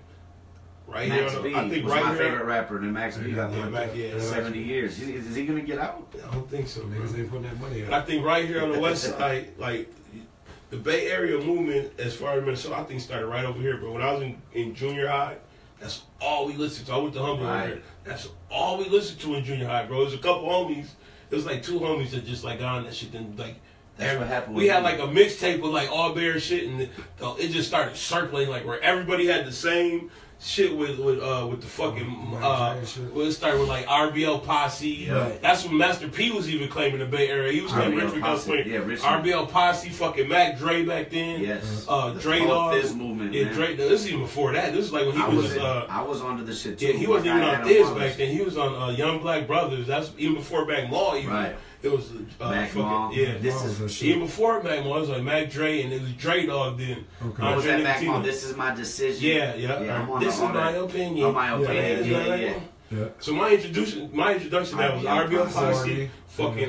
right Max here, B I think was right my here. favorite rapper, and then Max B got Yeah, locked Max, up. yeah, 70 years. Is he gonna get out? I don't think so, bro. Niggas ain't putting that money And I out. think right here on the west side, like the Bay Area movement, as far as Minnesota, I think started right over here. But when I was in junior high, that's all we listened to. I went to Humble. Right. That's all we listened to in junior high, bro. There's a couple homies. It was like 2 homies that just like got on that shit. Then like That's what happened. we with had me. like a mixtape with like all bear shit, and it just started circulating like where everybody had the same shit with the fucking well, it started with like RBL Posse. Yeah. That's when Master P was even claiming the Bay Area. He was claiming RBL Richmond, Posse. California. Yeah, Richmond. RBL Posse, fucking Mac Dre back then. Yes. Dre whole Dog. Fizz movement, Yeah, man. Dre. This is even before that. This is like when he I was onto the shit too. yeah, he wasn't My even guy on Adam Fizz Wallace. back then. He was on Young Black Brothers. That's even before Mac Law. Even. Right. It was Mac fucking Law. yeah. This Law was is a shit. Even before Mac Law, it was like Mac Dre, and it was Dre Dog then. Okay. What was that back Nicotino. on? This is my decision. Yeah. I'm on This is all my that. opinion. On my opinion. Yeah. Yeah. So my introduction that was RBL Posse, fucking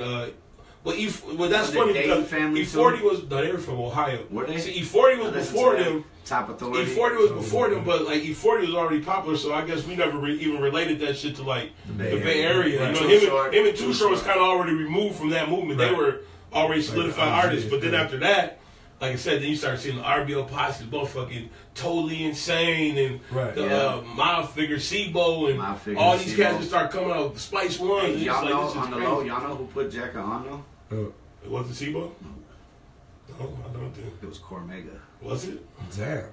well that's Was it funny Dayton because family E40 too? was no, they were from Ohio. Were they? See, E40 was Listen before to them. Top Authority. E40 was before them, but like E40 was already popular, so I guess we never even related that shit to like the Bay Area. Right. You know, Too him Short. and Too Short was kind of already removed from that movement. They Right. were already solidified OG, artists, but then yeah. after that, like I said, then you start seeing the RBL Posse, both fucking totally insane, and Right. the Yeah. Mob Figure, Sibo, and Mob Figure, all these Sibo. cats just start coming out with Spice One. Hey, and it's y'all like, know this is on the crazy. low, y'all know who put Jacka on though? It wasn't Sibo? No, I don't think. It was Cormega. Was it? Damn.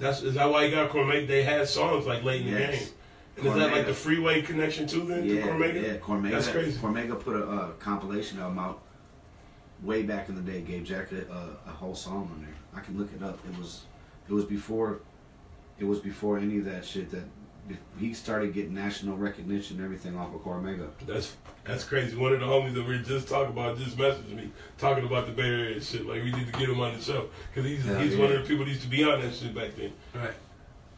Is that why you got Cormega? They had songs like late in the Yes. game. And is that like Cormega. the freeway connection too then? Yeah, to Cormega? yeah, Cormega. That's crazy. Cormega put a compilation album out way back in the day. Gave Jacka a whole song on there. I can look it up. It was before any of that shit that he started getting national recognition and everything off of Cormega. That's crazy. One of the homies that we were just talking about just messaged me talking about the Bay Area and shit. Like we need to get him on the show because he's one of the people that used to be on that shit back then. Right.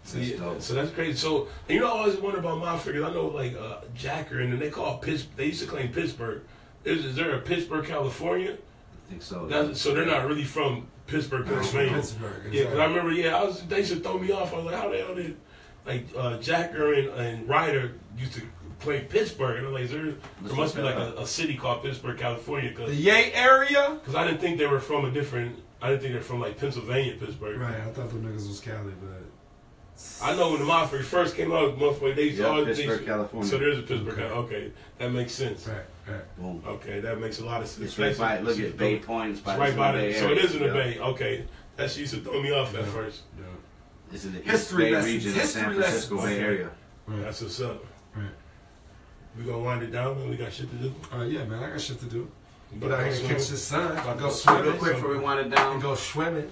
So, That's yeah, dope. so that's crazy. So you know, I always wonder about my figures. I know like Jacka, and then they call They used to claim Pittsburgh. Is there a Pittsburgh, California? I think so. So they're not really from Pittsburgh, Pennsylvania. Pittsburgh. Yeah, because I remember. Yeah, they used to throw me off. I was like, how the hell did like Jacka and Ryder used to play Pittsburgh? And I'm like, there must be like a city called Pittsburgh, California. The Yay area? Because I didn't think they were from I didn't think they're from like Pennsylvania, Pittsburgh. Right, I thought the niggas was Cali, but I know when the Mafia first came out, motherfucker, they used to all Pittsburgh, California. So there's a Pittsburgh. Okay, that makes sense. right. Boom. Okay, that makes a lot of sense. It's right by. Look at Bay Point. It's right by the there. So it is in the Bay. Okay, that shit used to throw me off at first. Yeah. It's in the East History Bay lessons, region of history San Francisco lessons. Bay Area. Right. That's what's up. Right. We gonna wind it down, man. We got shit to do. Yeah, man, I got shit to do. But Get out here and swimming. catch the sun. I go Real swimming. quick before we wind it And down, go swimming.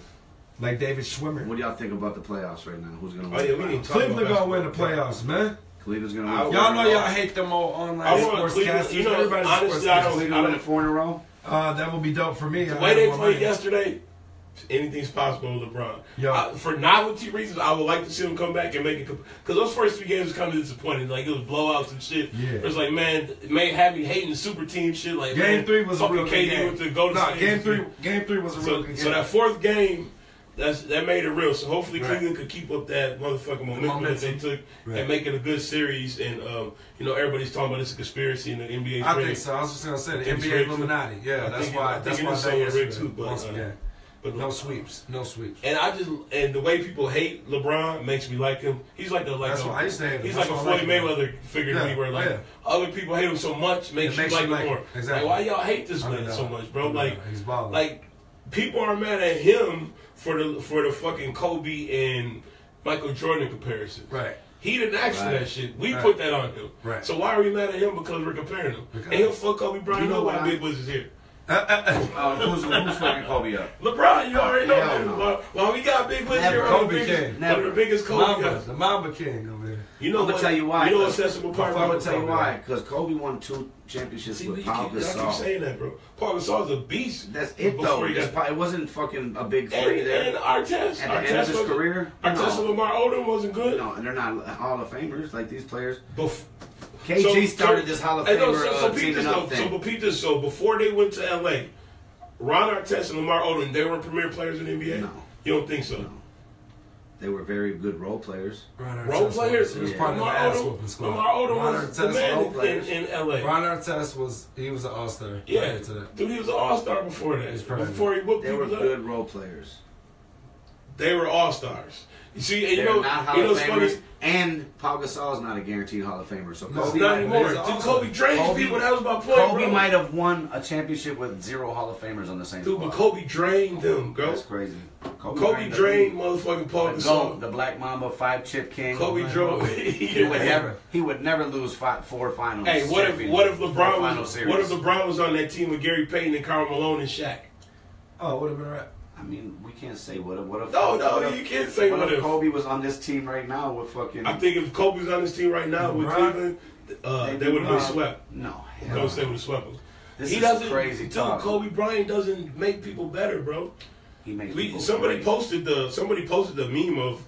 Like David Schwimmer. what do y'all think about the playoffs right now? Who's gonna win? Oh, yeah, the we need finals? to talk Cleveland about gonna win the basketball. playoffs, man. Cleveland's gonna I win. Y'all know four in a y'all row. hate them all online I want sports Cleveland. casters. You know, Everybody's honestly, sports I don't- casters. Cleveland winning 4 in a row. That would be dope for me. The I way have they more played money. yesterday, anything's possible with LeBron. Yo. For novelty reasons, I would like to see him come back and make it. Because those first 3 games was kind of disappointing. Like, it was blowouts and shit. Yeah. It was like, man, it may have me hating the super team shit. Like, Game man, 3 was a fucking real good KD game. with the Golden Nah, State. game three was a real good game. So that fourth game, that made it real. So hopefully Right. Cleveland could keep up that motherfucking momentum that they took Right. and make it a good series. And you know, everybody's talking about it's a conspiracy in the NBA. I trade. think so. I was just gonna say the think it's NBA rigged, Illuminati. Yeah, I that's think why. it That's is why somewhat they rigged too, but, yeah. But No sweeps. No sweeps. And the way people hate LeBron makes me like him. He's like That's why I used to hate him. he's That's like a why I Floyd like him. Mayweather figure to Yeah, me, where like yeah. other people hate him so much makes you like him more. Exactly. Like, why y'all hate this I man know. so much, bro? I know. Like, He's balling. like people are mad at him for the fucking Kobe and Michael Jordan comparison. Right. He didn't ask for that shit. We Right. put that on him. Right. So why are we mad at him because we're comparing him? Because- And he'll fuck Kobe Bryant You know up what while I- Big Wiz is here. Who's fucking Kobe up? LeBron, you already know Hell that. no. While we got Big Wiz Never. here, Kobe King. one of the biggest Kobe Mamba, guys. the Mamba King over here. You know I'm gonna what? tell you why. You know what sets him apart? I'm gonna bro? tell you why. Because Kobe won 2 championships See, with we Paul keep, I keep Gasol. saying that, bro. Paul Gasol's a beast. That's it though. Before he got- It wasn't fucking a big 3 And there. Artest. At the end of his career, Artest and Lamar Odom wasn't good. No, and they're not Hall of Famers like these players. Bef- KG started this Hall of Hey, no, Famer Pete, teaming up thing. but Pete, this, so before they went to LA, Ron Artest and Lamar Odom, they were premier players in the NBA? No. You don't think so? No. They were very good role players. Role players? He was Yeah. part of the Lamar ass Odom, whooping squad. Lamar Odom Ron was the Artest- man role players. in LA. Ron Artest was an all-star. Yeah, prior to that. dude, he was an all-star before He's that. probably- Before he whooped They were people up. good role players. They were all-stars. You see, and you They're know, not you Hall know of what's funny? Famers, and Paul Gasol is not a guaranteed Hall of Famer. So No, Kobe, Not might, anymore. He's Dude, awesome. Kobe drained Kobe- people. That was my point, Kobe bro. might have won a championship with 0 Hall of Famers on the same Dude, but squad. Kobe drained them, bro. That's crazy. Kobe drained motherfucking Paul the GOAT, Gasol. the Black Mamba 5-chip king. Kobe drove. He would never lose 4 finals. Hey, what if LeBron Final was series. what if LeBron was on that team with Gary Payton and Karl Malone and Shaq? Oh, it would have been alright. I mean, we can't say what if. No, you can't say what if. Kobe was on this team right now with fucking. I think if Kobe was on this team right now with LeBron, Cleveland, they would have been swept. No, Don't say would have swept them. this He is doesn't. crazy Dude, talk. Kobe Bryant doesn't make people better, bro. He makes people Somebody great. posted the meme of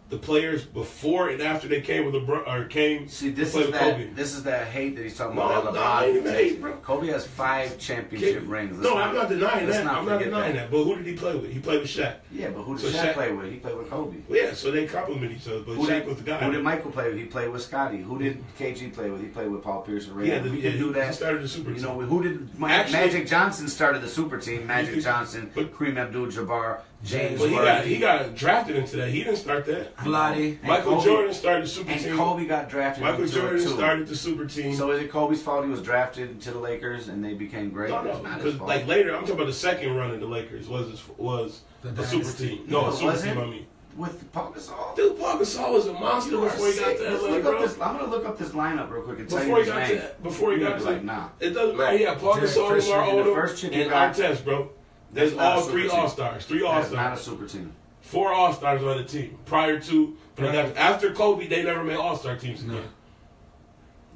the players before and after they came with LeBron or came See, to this play is with Kobe. that. This is that hate that he's talking No, about. no, I ain't even hate, bro. Kobe has 5 championship rings. No, I'm not denying let's that. not I'm not forget denying that. But who did he play with? He played with Shaq. Yeah, but who did So Shaq Shaq- play with? He played with Kobe. Well, yeah, so they complement each other. But Who Shaq did, was the guy. who did Michael play with? He played with Scotty. Who did KG play with? He played with Paul Pierce and Ray. Yeah, we can do he that. started the super You team. know, who did Actually- Magic Johnson started the super team? Magic could- Johnson, but- Kareem Abdul-Jabbar, James But Worthy. he got drafted into that. He didn't start that. Vladdy. And Michael Kobe- Jordan started the super and team. Kobe got drafted Michael into it Jordan too. started the super team. So is it Kobe's fault he was drafted to the Lakers and they became great? No, It's not his because fault. like later, I'm talking about the second run of the Lakers was The a super dynasty. team. No, No, a super was team. it? I mean, With Paul Gasol. dude, Paul Gasol was a monster You are before he got sick. to Let's LA, look bro. up this. I'm gonna look up this lineup real quick and tell Before you he his got name. to, before he You're got gonna to, be like, nah. it doesn't matter. Yeah, Paul Derek Gasol, Fisher, Lamar and the Odom, first chip you and got- Artest, bro. There's That's not a all super 3 team. All-Stars. 3 That's not a All-Stars. super team. 4 All-Stars on the team. Prior to, but Right. after Kobe, they never made All-Star teams again.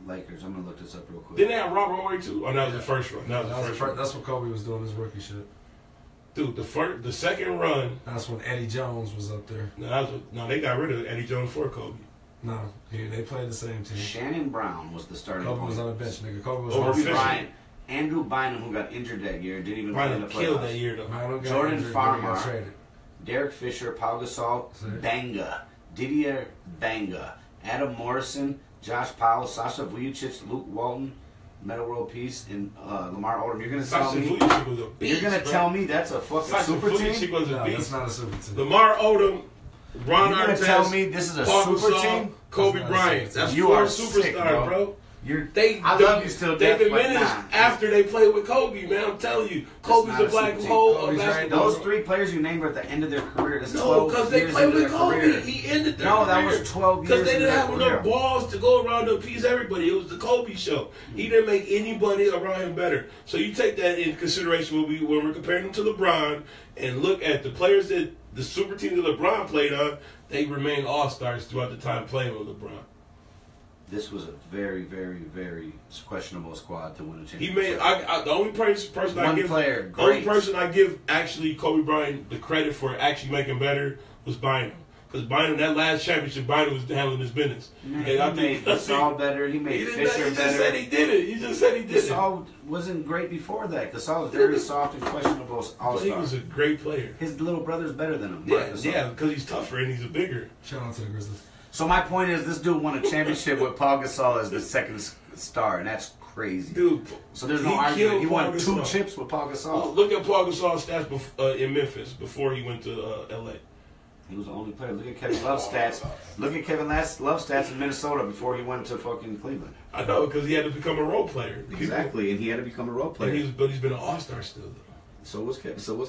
Lakers. I'm gonna look this up real quick. Didn't they have Robert Horry too? Oh, that was the first run. That was the first run. That's what Kobe was doing his rookie shit. Dude, the second run. That's when Eddie Jones was up there. No, they got rid of Eddie Jones for Kobe. No, they played the same team. Shannon Brown was the starting Kobe point. was on the bench, nigga. Kobe was Over on the Fisher. bench. Bryant, Andrew Bynum, who got injured that year, didn't even play in Bryant the killed playoffs. that year though. Milo got Jordan injured, then he got Farmer. traded. Derek Fisher, Paul Gasol, Sorry. Banga, Didier Banga, Adam Morrison, Josh Powell, Sasha Vujacic, Luke Walton, Meta World Peace, and Lamar Odom. You're gonna tell Sasha me? Vujacic was a beast. You're gonna bro. tell me that's a fucking Sasha super Vujacic team? was a No, that's beast. not a super team. Lamar Odom, Ron You're gonna Artest, tell me this is a Paul super Gasol, team? Kobe That's not a Bryant. super That's team. You 4 are superstars, sick, bro. bro. I love you still, They Jeff, but diminished nah. after they played with Kobe, man. I'm telling you, Kobe's not a a black super team. hole of Kobe's right. basketball. Those 3 players you named were at the end of their career. That's No, 12 because they years played into with their Kobe. career. He ended their No, that career. was 12 years Because they into didn't their have enough career. balls to go around to appease everybody. It was the Kobe show. He didn't make anybody around him better. So you take that into consideration when we're comparing him to LeBron and look at the players that the super team that LeBron played on, they remained all-stars throughout the time playing with LeBron. This was a very, very, very questionable squad to win a championship. He made the only person I One give player, only great. person I give actually Kobe Bryant the credit for actually making better was Bynum. Because Bynum, that last championship, Bynum was handling his business. Man, And I he made think Gasol better. He he made didn't. Fisher He just better. said he did it. He just said he did it. Gasol wasn't great before that. Gasol was very soft and questionable But he all-star. was a great player. His little brother's better than him. Yeah, Marc Gasol. yeah, because he's tougher and he's a bigger. Shout out to the Grizzlies. So my point is, this dude won a championship with Paul Gasol as the second star, and that's crazy. Dude, So there's no he argument. killed He won Paul 2 Gasol. chips with Paul Gasol. Look at Paul Gasol's stats in Memphis before he went to L.A. He was the only player. Look at Kevin Love's stats. Look at Kevin Love's stats in Minnesota before he went to fucking Cleveland. I know, because he had to become a role player. Exactly, and he had to become a role player. But he's been an all-star still, though. So was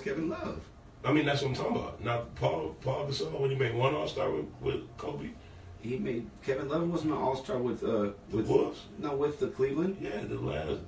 Kevin Love. I mean, that's what I'm talking about. Now, Paul Gasol, when he made one All-Star with Kobe. He made Kevin Love wasn't an All-Star with Wolves? No, with the Cleveland. Yeah, the last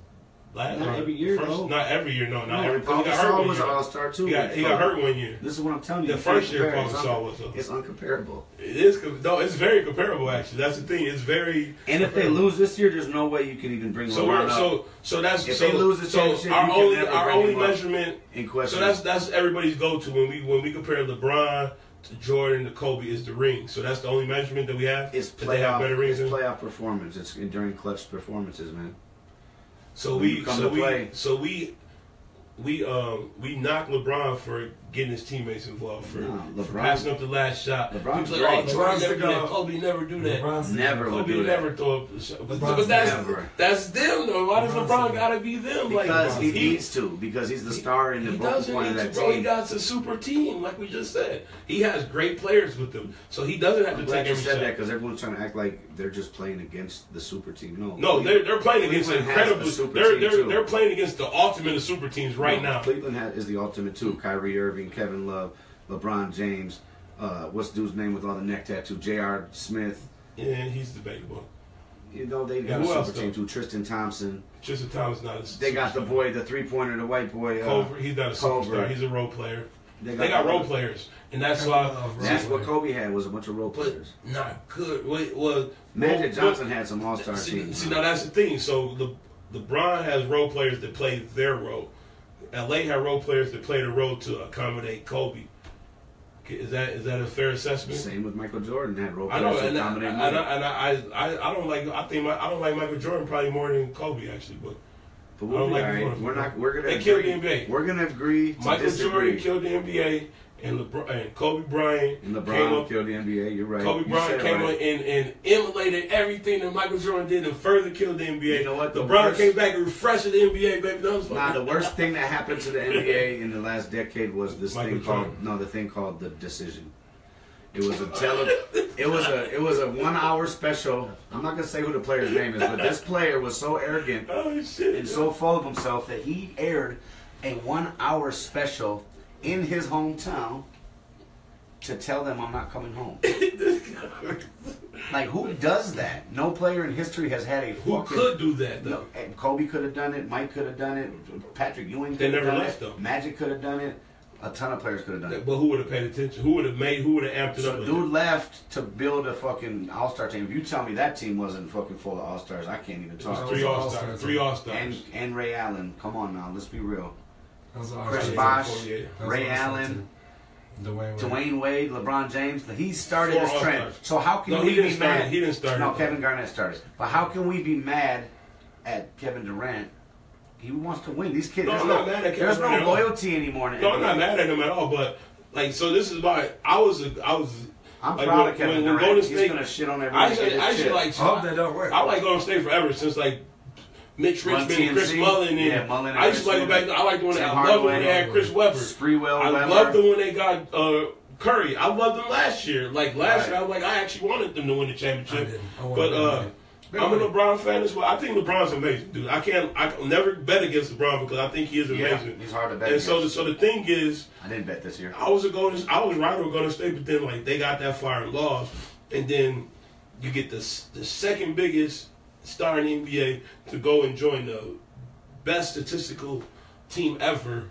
not every year, though. Not every year, no, not every. Paul Gasol was an All-Star too. He got hurt one year. This is what I'm telling you. The first year Paul Gasol was. It's uncomparable. It is. No, it's very comparable actually. That's the thing. It's very. And if they lose this year, there's no way you can even bring LeBron up. So that's if they lose the championship, our only measurement in question. So that's everybody's go-to when we compare LeBron to Jordan to Kobe is the ring. So that's the only measurement that we have. It's playoff performance. It's during clutch performances, man. So we knock LeBron for getting his teammates involved, for passing up the last shot. LeBron's like, great. LeBron's never do that. Kobe never do that. Kobe never throw up the shot. But that's them though. Why does LeBron gotta be them? Because he needs to. Because he's the star in the focal point of that team. He got a super team, like we just said. He has great players with him, so he doesn't have to take every shot. That because everyone's trying to act like they're just playing against the super team. No, they're playing against incredibly. They're playing against the ultimate of super teams right now. Cleveland is the ultimate too. Kyrie Irving, Kevin Love, LeBron James. What's the dude's name with all the neck tattoo? J.R. Smith. Yeah, he's debatable. You know they got a super team too. Tristan Thompson. Tristan Thompson not. They got the boy, the 3-pointer, the white boy. Culver. He's not a superstar. He's a role player. They got role players, and that's why. That's what Kobe had, was a bunch of role players. Not good. Well, Magic Johnson had some all-star teams. See, now that's the thing. So LeBron has role players that play their role. LA had role players that play the role to accommodate Kobe. Is that a fair assessment? Same with Michael Jordan, had role players to accommodate Mike. I don't like. I don't like Michael Jordan probably more than Kobe actually, but. We'll be all right. We're gonna killed the NBA. We're gonna agree to Michael disagree. Jordan killed the NBA, and Kobe Bryant and LeBron killed the NBA. You're right. Kobe Bryant came up and emulated everything that Michael Jordan did and further killed the NBA. You know what? LeBron came back and refreshed the NBA, baby. The worst thing that happened to the NBA in the last decade was this thing called the decision. It was it was a 1 hour special. I'm not gonna say who the player's name is, but this player was so arrogant and so full of himself that he aired a 1 hour special in his hometown to tell them I'm not coming home. Like, who does that? No player in history has had a Who could do that, though? Kobe could have done it. Mike could have done it. Patrick Ewing could have done it. They never left, though. Magic could have done it. A ton of players could have done it. But who would have paid attention? Who would have amped it up? So dude left to build a fucking all-star team. If you tell me that team wasn't fucking full of all-stars, I can't even talk. Three all-stars. And Ray Allen. Come on now, let's be real. Chris Bosh, Ray Allen, Dwayne Wade, LeBron James. He started this trend. So how can we be mad? He didn't start. No, Kevin Garnett started. But how can we be mad at Kevin Durant? He wants to win. These kids, there's no loyalty anymore. No, I'm not mad at him at all. But like, so this is why I'm like, proud of Kevin Durant. Golden State, he's gonna shit on everybody. I hope that don't work. I like Golden State forever since like Mitch Richmond, Chris Mullin, and Mullin. I used to like go back. I like the one that I loved when they had Chris Webber. Spreewell. I loved the one they got Curry. I loved them last year. Like last year, I was like, I actually wanted them to win the championship. But I'm a LeBron fan as well. I think LeBron's amazing, dude. I can never bet against LeBron because I think he is amazing. He's hard to bet against. So the thing is, I didn't bet this year. I was right with Golden State, but then like they got that fire and lost, and then you get the second biggest star in the NBA to go and join the best statistical team ever.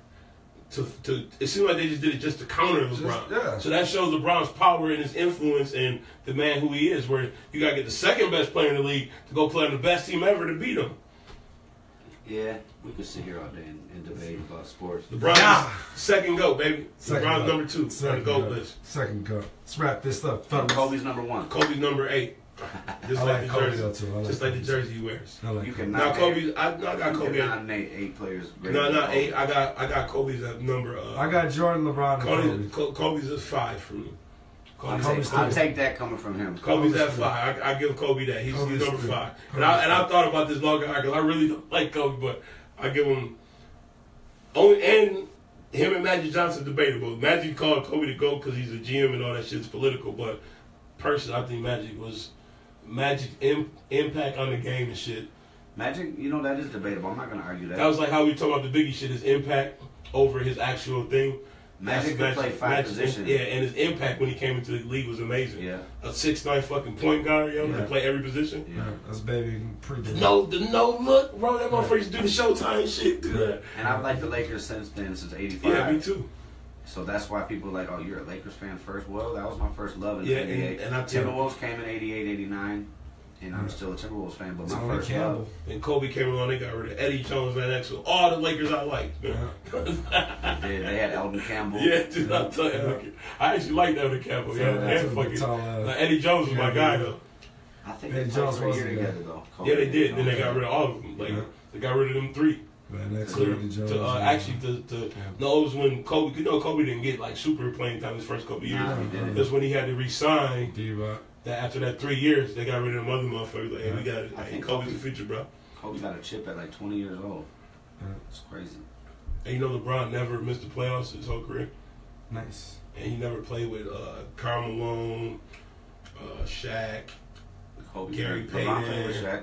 It seemed like they just did it just to counter LeBron. So that shows LeBron's power and his influence and the man who he is. Where you gotta get the second best player in the league to go play on the best team ever to beat him. Yeah, we could sit here all day and debate about sports. LeBron's second GOAT, baby. LeBron's number 2 on the GOAT list. Second GOAT. Let's wrap this up, fellas. Kobe's number 1. Kobe's number 8. Just like the jersey. Just like the jersey he wears. You can now Kobe. I got Kobe. You can nominate 8 players. No, not 8. I got Kobe's at number. I got Jordan, LeBron, Kobe's at 5 for me. I'll take that coming from him. Kobe's at 5. I give Kobe that. He's number 5. And I thought about this longer because I really don't like Kobe, but I give him only. And him and Magic Johnson debatable. Magic called Kobe the GOAT because he's a GM and all that shit's political, but personally, I think Magic impact on the game and shit. Magic, that is debatable. I'm not going to argue that. That was like how we talk about the Biggie shit, his impact over his actual thing. Magic could play five positions. Yeah, and his impact when he came into the league was amazing. Yeah. A 6'9" fucking point guard, yo, that play every position. Yeah, that's baby pretty good. The no look, bro. That motherfucker used to do the Showtime shit. And I've liked the Lakers since then, since '85. Yeah, me too. So that's why people are like, oh, you're a Lakers fan first? Well, that was my first love in '88. And I Timberwolves came in '88, '89. And I'm still a Timberwolves fan, but my first love. And Kobe came along, they got rid of Eddie Jones, Van Exel, all the Lakers I liked. They had Elton Campbell. Yeah, dude, I'll tell you. I actually liked Elton Campbell. Eddie Jones was my guy, though. I think they played for a year together, though. Yeah, they did. Then they got rid of all of them. Like, they got rid of them three. Man, that's no, it was when Kobe, you know, Kobe didn't get like super playing time his first couple years. That's when he had to resign. That after that 3 years, they got rid of them other motherfuckers. Like, hey, we got it. I think Kobe's the future, bro. Kobe got a chip at like 20 years old. It's crazy. And you know, LeBron never missed the playoffs his whole career. Nice. And he never played with Karl Malone, Shaq, Kobe, Gary Payton. LeBron played with Shaq.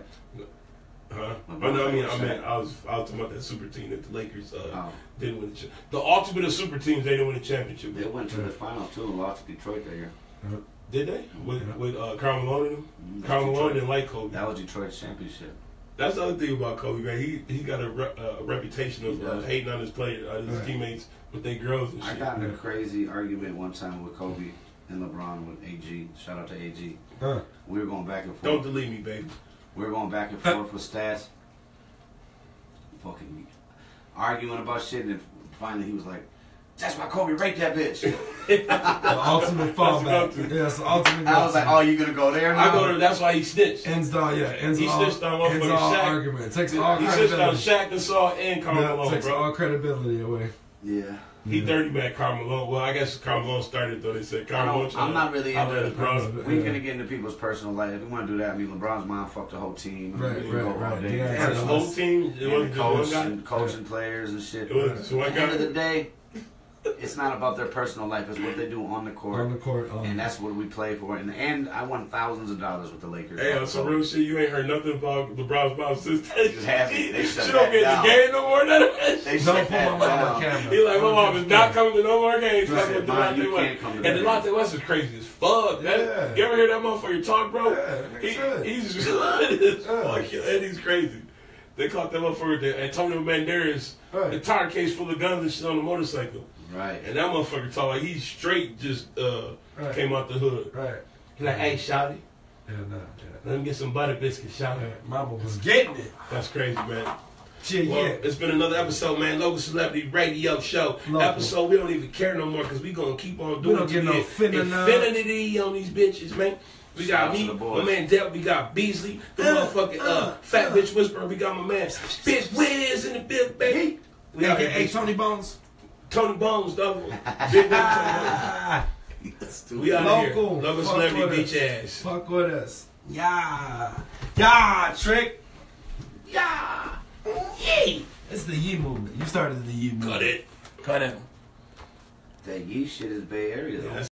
Huh? I was talking about that super team that the Lakers didn't win the championship. The ultimate of super teams, they didn't win the championship. They went to the final too and lost to Detroit that year. Did they? With Karl Malone in them? Karl Malone didn't like Kobe. That was Detroit's championship. That's the other thing about Kobe, man. He got a reputation of hating on his players, his teammates with their girls and shit. I got in a crazy argument one time with Kobe and LeBron with AG. Shout out to AG. We were going back and forth. Don't delete me, baby. We were going back and forth with stats. Fucking arguing about shit, and then finally he was like, "That's why Kobe raped that bitch." The ultimate fallback. Yes, the ultimate. I was like, "Oh, you gonna go there now?" I go there. That's why he snitched. He snitched on motherfucking Shaq. Argument. It takes all he credibility. snitched on Shaq, Gasol, and Karl Malone, takes all credibility away. Yeah. He dirty bad Karl Malone. Well, I guess Karl Malone started though. They said Karl Malone. I'm not really into his brother. We ain't gonna get into people's personal life. If we want to do that, I mean, LeBron's mom fucked the whole team. Right. And the whole team. And the coach and players and shit. At the end of the day, it's not about their personal life. It's what they do on the court. On the court. And that's what we play for. In the end, I won thousands of dollars with the Lakers. Hey, on some real shit, you ain't heard nothing about LeBron's mom since that. You haven't. They shut she don't get in the game no more. They shut that down. He like, my mom is not coming to no more games. And Delonte West is crazy as fuck. You ever hear that motherfucker talk, bro? He's just fuck, and he's crazy. They caught that motherfucker, Antonio Banderas, the tire case full of guns and shit on the motorcycle. Right. And that motherfucker talk like he straight just came out the hood. Right. He like, hey, shawty. Let me get some butter biscuits, shawty. Mama was getting it. That's crazy, man. Well, it's been another episode, man. Local Celebrity Radio Show. Episode we don't even care no more because we gonna keep on doing it. We don't get no infinity on these bitches, man. We got me, my man Dell, we got Beasley, the motherfucking fat bitch whisperer. We got my man Bitch Wiz in the big baby. We got Tony Bones. Tony Bones, though. Big Tony Bones. We out here. Local Celebrity bitch ass. Fuck with us. Yeah, Trick. Yeah. Yee. It's the Yee movement. You started the Yee movement. Cut it. That Yee shit is Bay Area, though.